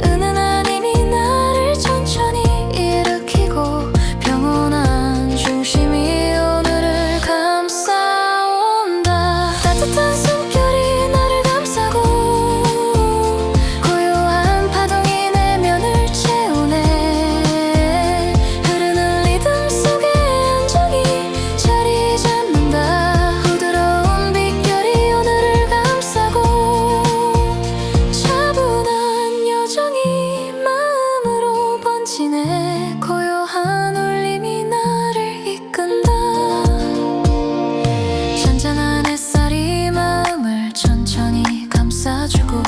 은은한 힘이 나를 천천히 일으키고 평온한 중심이 오늘을 감싸온다. 따뜻한 숨결이 나를 감싸고 고요한 파동이 내면을 채우네. 흐르는 리듬 속에 안정이 자리 잡는다. 부드러운 빛결이 오늘을 감싸고 차분한 여정이 마음으로 번지네. 고요한 울림이 나를 이끈다. 잔잔한 햇살이 마음을 천천히 감싸주고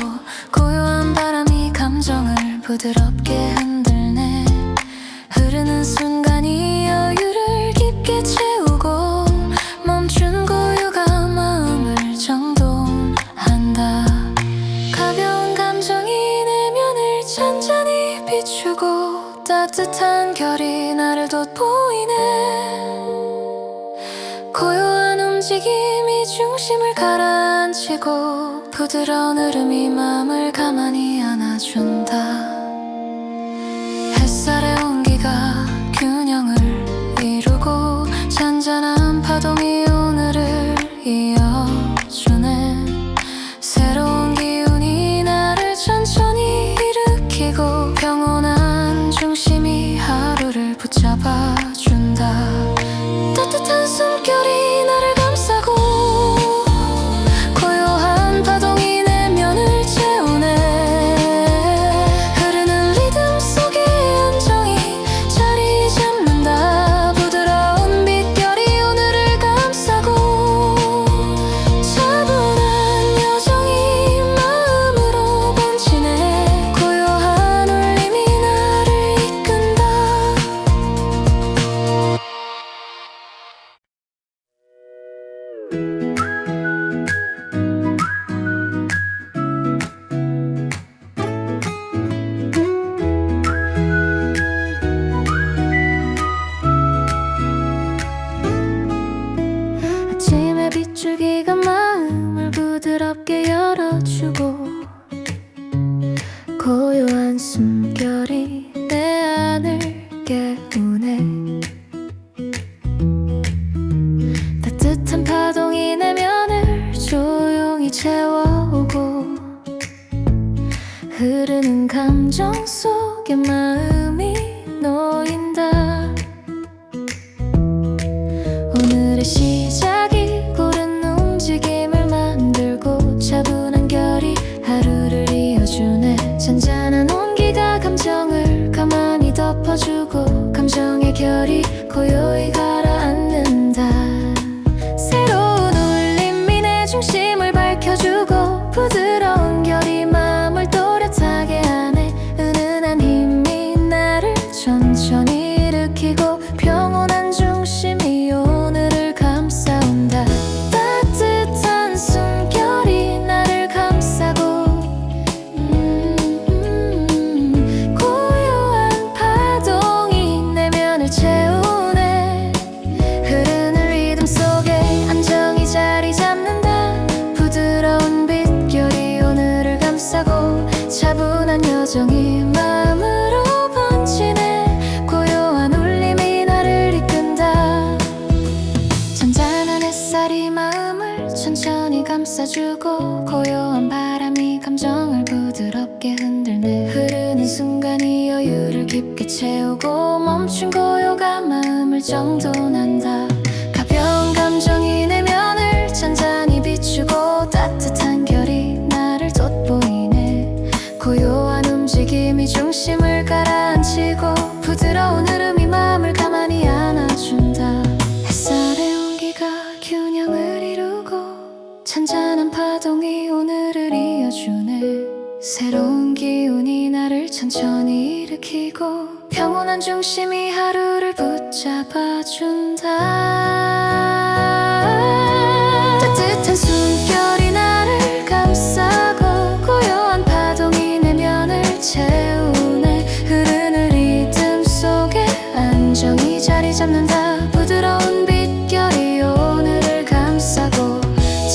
고요한 바람이 감정을 부드럽게 흔들네. 흐르는 순간이 여유를 깊게 채우고 멈춘 고요가 마음을 정돈한다. 가벼운 감정이 내면을 잔잔히 비추고 따뜻한 결이 나를 돋보이네. 고요한 움직임이 중심을 가라앉히고 부드러운 흐름이 마음을 가만히 안아준다. 햇살의 온기가 균형을 이루고 잔잔한 파동이 오늘을 이어주네. 새로운 기운이 나를 천천히 일으키고 평온한 중심이 하루를 붙잡아준다. 따뜻한 숨결이 나를 감싸고 감정 속에 마음이 놓인다. 오늘의 시작이 고른 움직임을 만들고 차분한 결이 하루를 이어주네. 잔잔한 온기가 감정을 가만히 덮어주고 감정의 결이 고요히 가라앉는다. 새로운 울림이 내 중심을 밝혀주고 부드러운 결이 마음을 또렷하게 하네. 은은한 힘이 나를 천천히 일으키고 평온한 중심이 오늘을 감싸온다. 따뜻한 숨결이 나를 감싸고 고요한 파동이 내면을 채우네. 흐르는 리듬 속에 안정이 자리 잡는다. 부드러운 빛결이 오늘을 감싸고 차분한 여정이 마음으로 번지네. 고요한 울림이 나를 이끈다. 잔잔한 햇살이 마음을 천천히 감싸주고 고요한 바람이 감정을 부드럽게 흔들네. 흐르는 순간이 여유를 깊게 채우고 멈춘 고요가 마음을 정돈한다. 가벼운 감정이 내면을 잔잔히 비추고 따뜻한 결이 나를 돋보이네. 고요한 움직임이 중심을 가라앉히고 부드러운 흐름이 마음을 가만히 안아준다. 햇살의 온기가 균형을 이루고 잔잔한 파동이 오늘을 이어주네. 새로운 기운이 나를 천천히 일으키고 평온한 중심이 하루를 붙잡아준다. 따뜻한 숨결이 나를 감싸고 고요한 파동이 내면을 채우네. 흐르는 리듬 속에 안정이 자리 잡는다. 부드러운 빛결이 오늘을 감싸고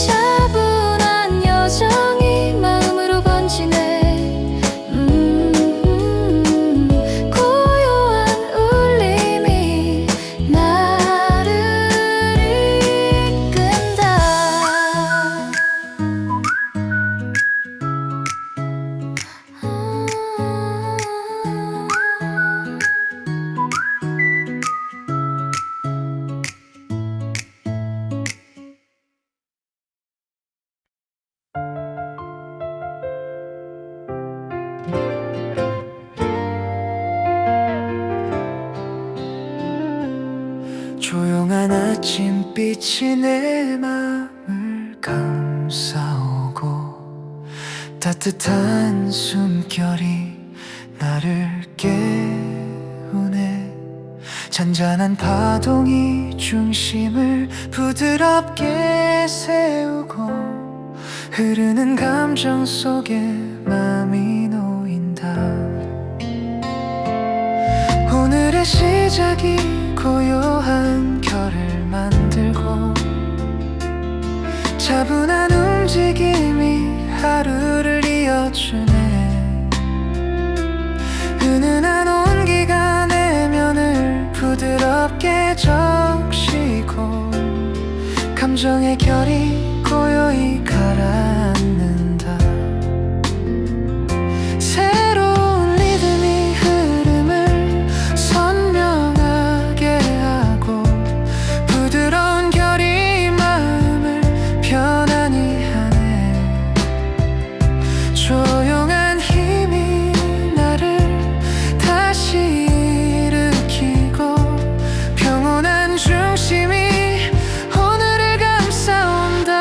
차분한 여정이 마음으로 번지네. 고요한 울림이 나를 이끈다. 조용한 아침빛이 내 마음을 감싸오고 따뜻한 숨결이 나를 깨우네. 잔잔한 파동이 중심을 부드럽게 세우고 흐르는 감정 속에 마음이 놓인다. 오늘의 시작이 고요한 결을 만들고 차분한 움직임이 하루를 이어주네. 은은한 온기가 내면을 부드럽게 적시고 감정의 결이 고요히 가라앉는다. 새로운 리듬이 흐름을 선명하게 하고 부드러운 결이 마음을 편안히 하네. 조용한 힘이 나를 다시 일으키고 평온한 중심이 오늘을 감싸온다.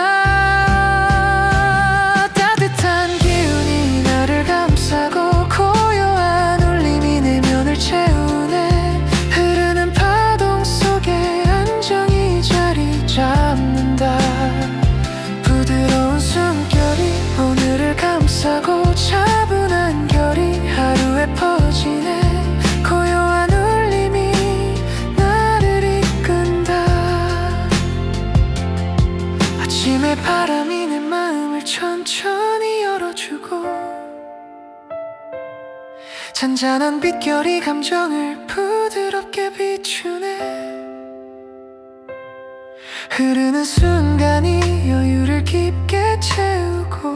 따뜻한 기운이 나를 감싸고 고요한 울림이 내면을 채우네. 흐르는 파동 속에 안정이 자리 잡는다. 부드러운 숨결이 오늘을 감싸고 차분한 결이 하루에 퍼지네. 고요한 울림이 나를 이끈다. 아침의 바람이 내 마음을 천천히 열어주고 잔잔한 빛결이 감정을 부드럽게 비추네. 흐르는 순간이 여유를 깊게 채우고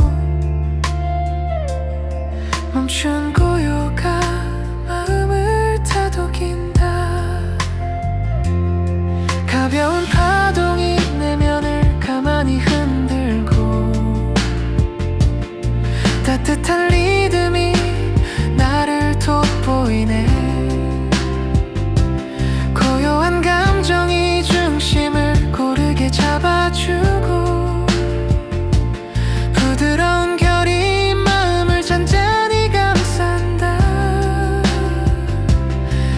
멈춘 고요가 따뜻한 리듬이 나를 돋보이네. 고요한 감정이 중심을 고르게 잡아주고, 부드러운 결이 마음을 잔잔히 감싼다.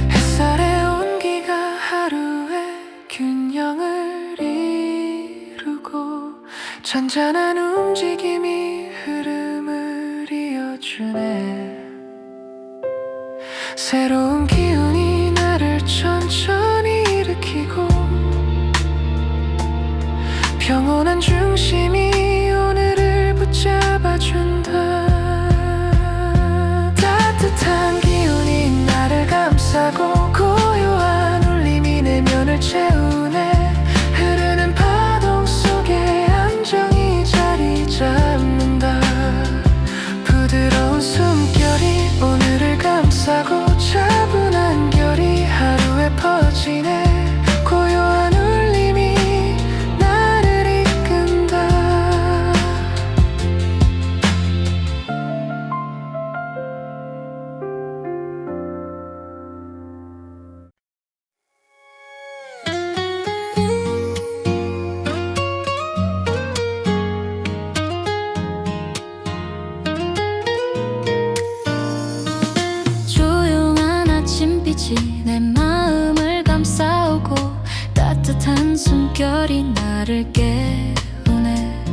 햇살의 온기가 하루의 균형을 이루고, 잔잔한 움직임이 흐름을 이어주네. 새로운 기운이 나를 천천히 일으키고, 평온한 중심이 오늘을 붙잡아준다. 따뜻한 기운이 나를 감싸고, 고요한 울림이 내면을 채우네. 흐르는 파동 속에 안정이 자리 잡는다. 부드러운 숨결이 오늘을 감싸고, 차분한 결이 하루에 퍼지네. 고요한 울림이 나를 이끈다. 조용한 아침빛이 내 마음을 감싸오고, 따뜻한 숨결이 나를 깨우네.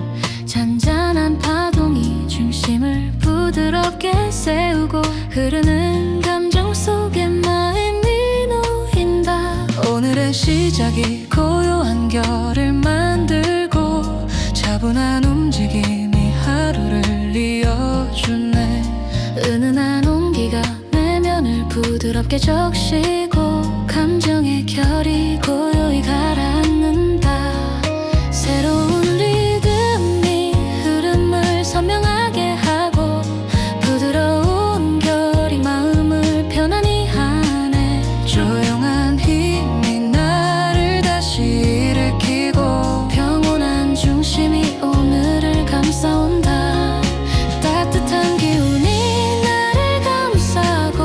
잔잔한 파동이 중심을 부드럽게 세우고, 흐르는 감정 속에 마음이 놓인다. 오늘의 시작이 고요한 결을 만들고, 차분한 움직임이 하루를 이어주네. 은은한 온기가 내면을 부드럽게 적시고, 감정의 결이 고요히 가라앉는다. 새로운 리듬이 흐름을 선명하게 하고, 부드러운 결이 마음을 편안히 하네. 조용한 힘이 나를 다시 일으키고, 평온한 중심이 오늘을 감싸온다. 따뜻한 기운이 나를 감싸고,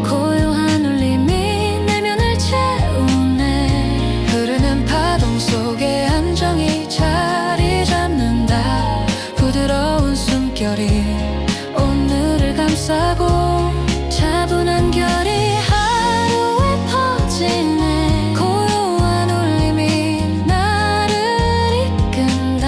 고요한 울림이 내면을 채우네. 흐르는 파동 속에 안정이 자리 잡는다. 부드러운 숨결이 오늘을 감싸고, 차분한 결이 하루에 퍼지네. 고요한 울림이 나를 이끈다.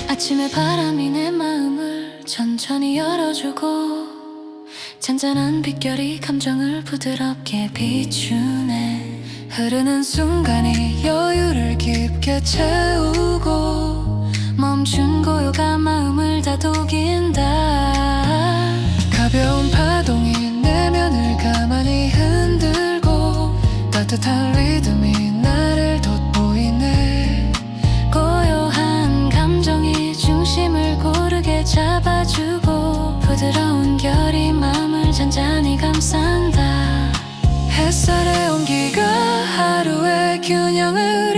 아침의 바람이 내 마음을 천천히 열어주고, 잔잔한 빛결이 감정을 부드럽게 비추네. 흐르는 순간이 여유를 깊게 채우고, 멈춘 고요가 마음을 다독인다. 가벼운 파동이 내면을 가만히 흔들고, 따뜻한 리듬이 나를 돋보이네. 고요한 감정이 중심을 고르게 잡아주고, 부드러운 결이 마음을 잔잔히 감싼다. 햇살의 온기가 하루의 균형을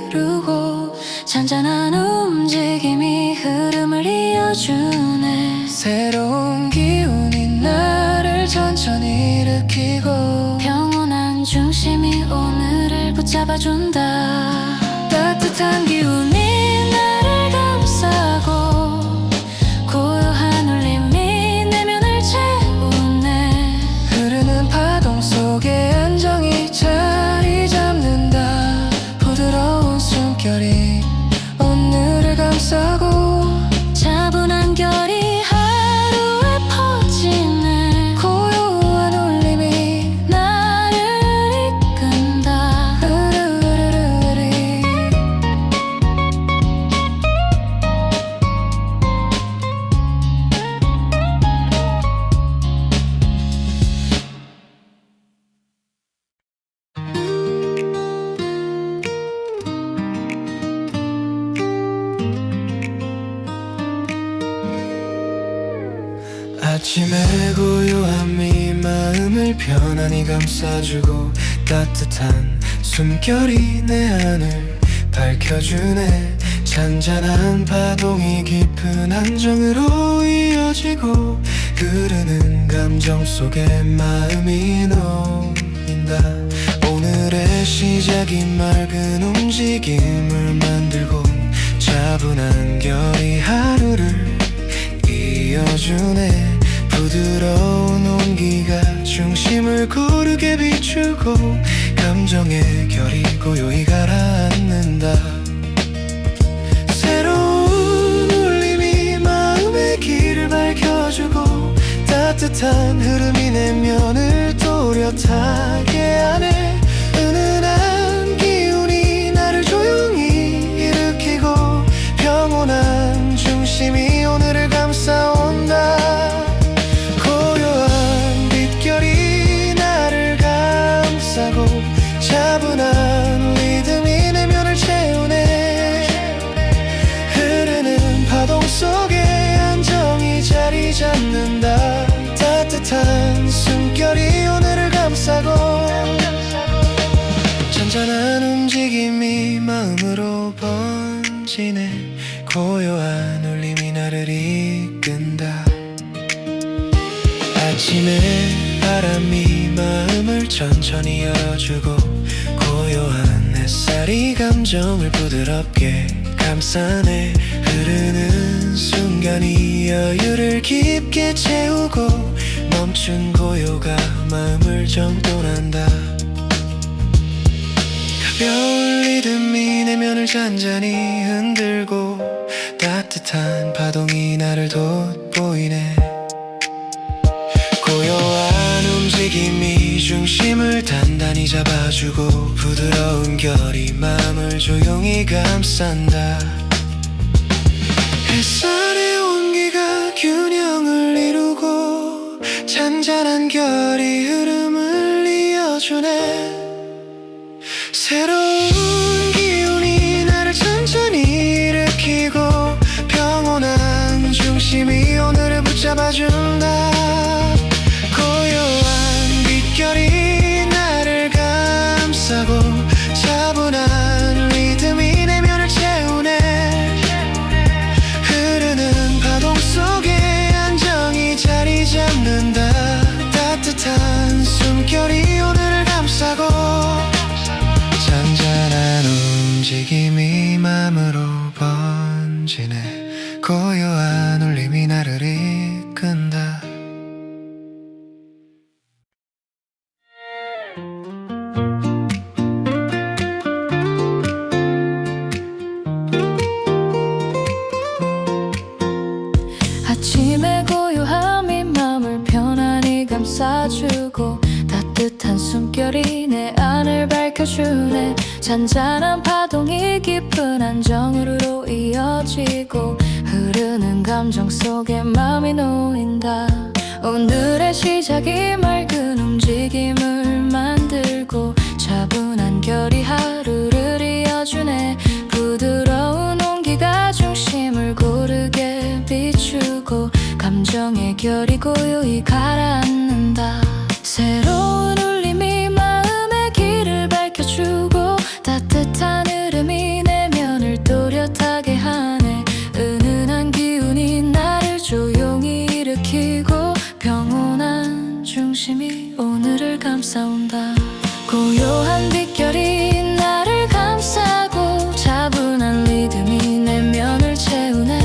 이루고, 잔잔한 움직임이 흐름을 이어주네. 새로운 기운이 나를 천천히 일으키고, 평온한 중심이 오늘을 붙잡아준다. 따뜻한 기운이 나를 감싸고, 고요한 울림이 내면을 채우네. 흐르는 파동 속에 안정이 자리 잡는다. 부드러운 숨결이 오늘을 감싸고, 차분한 결이 하루에 퍼지네. 고요한 울림이 나를 이끈다. 으르르르르. 아침의 고요함이 마음을 편안히 감싸주고 따뜻한 숨결이 내 안을 밝혀주네. 잔잔한 파동이 깊은 안정으로 이어지고 흐르는 감정 속에 마음이 놓인다. 오늘의 시작이 맑은 움직임을 만들고 차분한 결이 하루를 이어주네. 부드러운 온기가 중심을 고르게 비추고 감정의 결이 고요히 가라앉는다. 새로운 울림이 마음의 길을 밝혀주고 따뜻한 흐름이 내면을 또렷하게 하네. 은은한 기운이 나를 조용히 일으키고 평온한 중심이 오늘을 감싸온다. 고요한 빛결이 나를 감싸고 차분한 리듬이 내면을 채우네. 흐르는 파동 속에 안정이 자리 잡는다. 따뜻한 숨결이 오늘을 감싸고 잔잔한 움직임이 마음으로 번지네. 고요한 울림이 나를 이끈다. 아침에 바람이 마음을 천천히 열어주고 고요한 햇살이 감정을 부드럽게 감싸네. 흐르는 순간이 여유를 깊게 채우고 멈춘 고요가 마음을 정돈한다. 가벼운 리듬이 내면을 잔잔히 흔들고 따뜻한 파동이 나를 돋보이네. 고요한 움직임이 중심을 단단히 잡아주고 부드러운 결이 마음을 조용히 감싼다. 햇살의 온기가 균형을 이루고 잔잔한 결이 흐름을 이어주네. 새로운 기운이 나를 천천히 일으키고 평온한 중심이 오늘을 붙잡아준다. 고요한 빛결이 나를 감싸고 차분한 리듬이 내면을 채우네. 흐르는 파동 속에 안정이 자리 잡는다. 따뜻한 숨결이 오늘을 감싸고 잔잔한 움직임이 맘으로 번지네. 고요한 울림이 나를 이끈다. 아침의 고요함이 마음을 편안히 감싸주고 따뜻한 숨결이 내 안을 밝혀주네. 잔잔한 파동이 깊은 안정으로 이어지고 흐르는 감정 속에 마음이 놓인다. 오늘의 시작이 맑은 움직임을 만들고 차분한 결이 하루를 이어주네. 부드러운 온기가 중심을 고르게 비추고 감정의 결이 고요히 가라앉는다. 새로운 울림이 마음의 길을 밝혀주고 따뜻한 흐름이 내면을 또렷하게 하네. 은은한 기운이 나를 조용히 일으키고 평온한 중심이 오늘을 감싸온다. 고요한 빛결이 나를 감싸고 차분한 리듬이 내면을 채우네.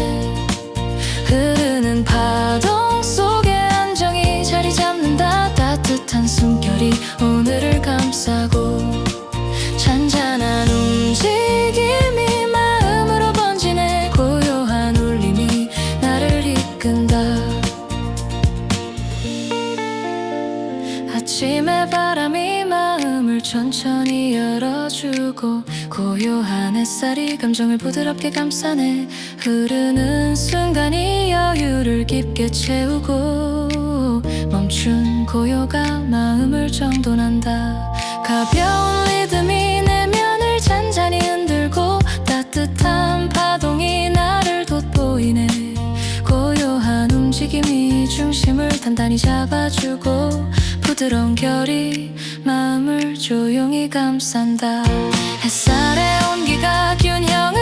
흐르는 파동 속에 안정이 자리 잡는다. 따뜻한 숨결이 오늘을 감싸고 잔잔한 움직임이 마음으로 번지네. 고요한 울림이 나를 이끈다. 아침의 바람이 마음을 천천히 열어주고 고요한 햇살이 감정을 부드럽게 감싸네. 흐르는 순간이 여유를 깊게 채우고 멈춘 고요가 마음을 정돈한다. 가벼운 리듬이 내면을 잔잔히 흔들고 따뜻한 파동이 나를 돋보이네. 고요한 움직임이 중심을 단단히 잡아주고 부드러운 결이 마음을 조용히 감싼다. 햇살의 온기가 균형을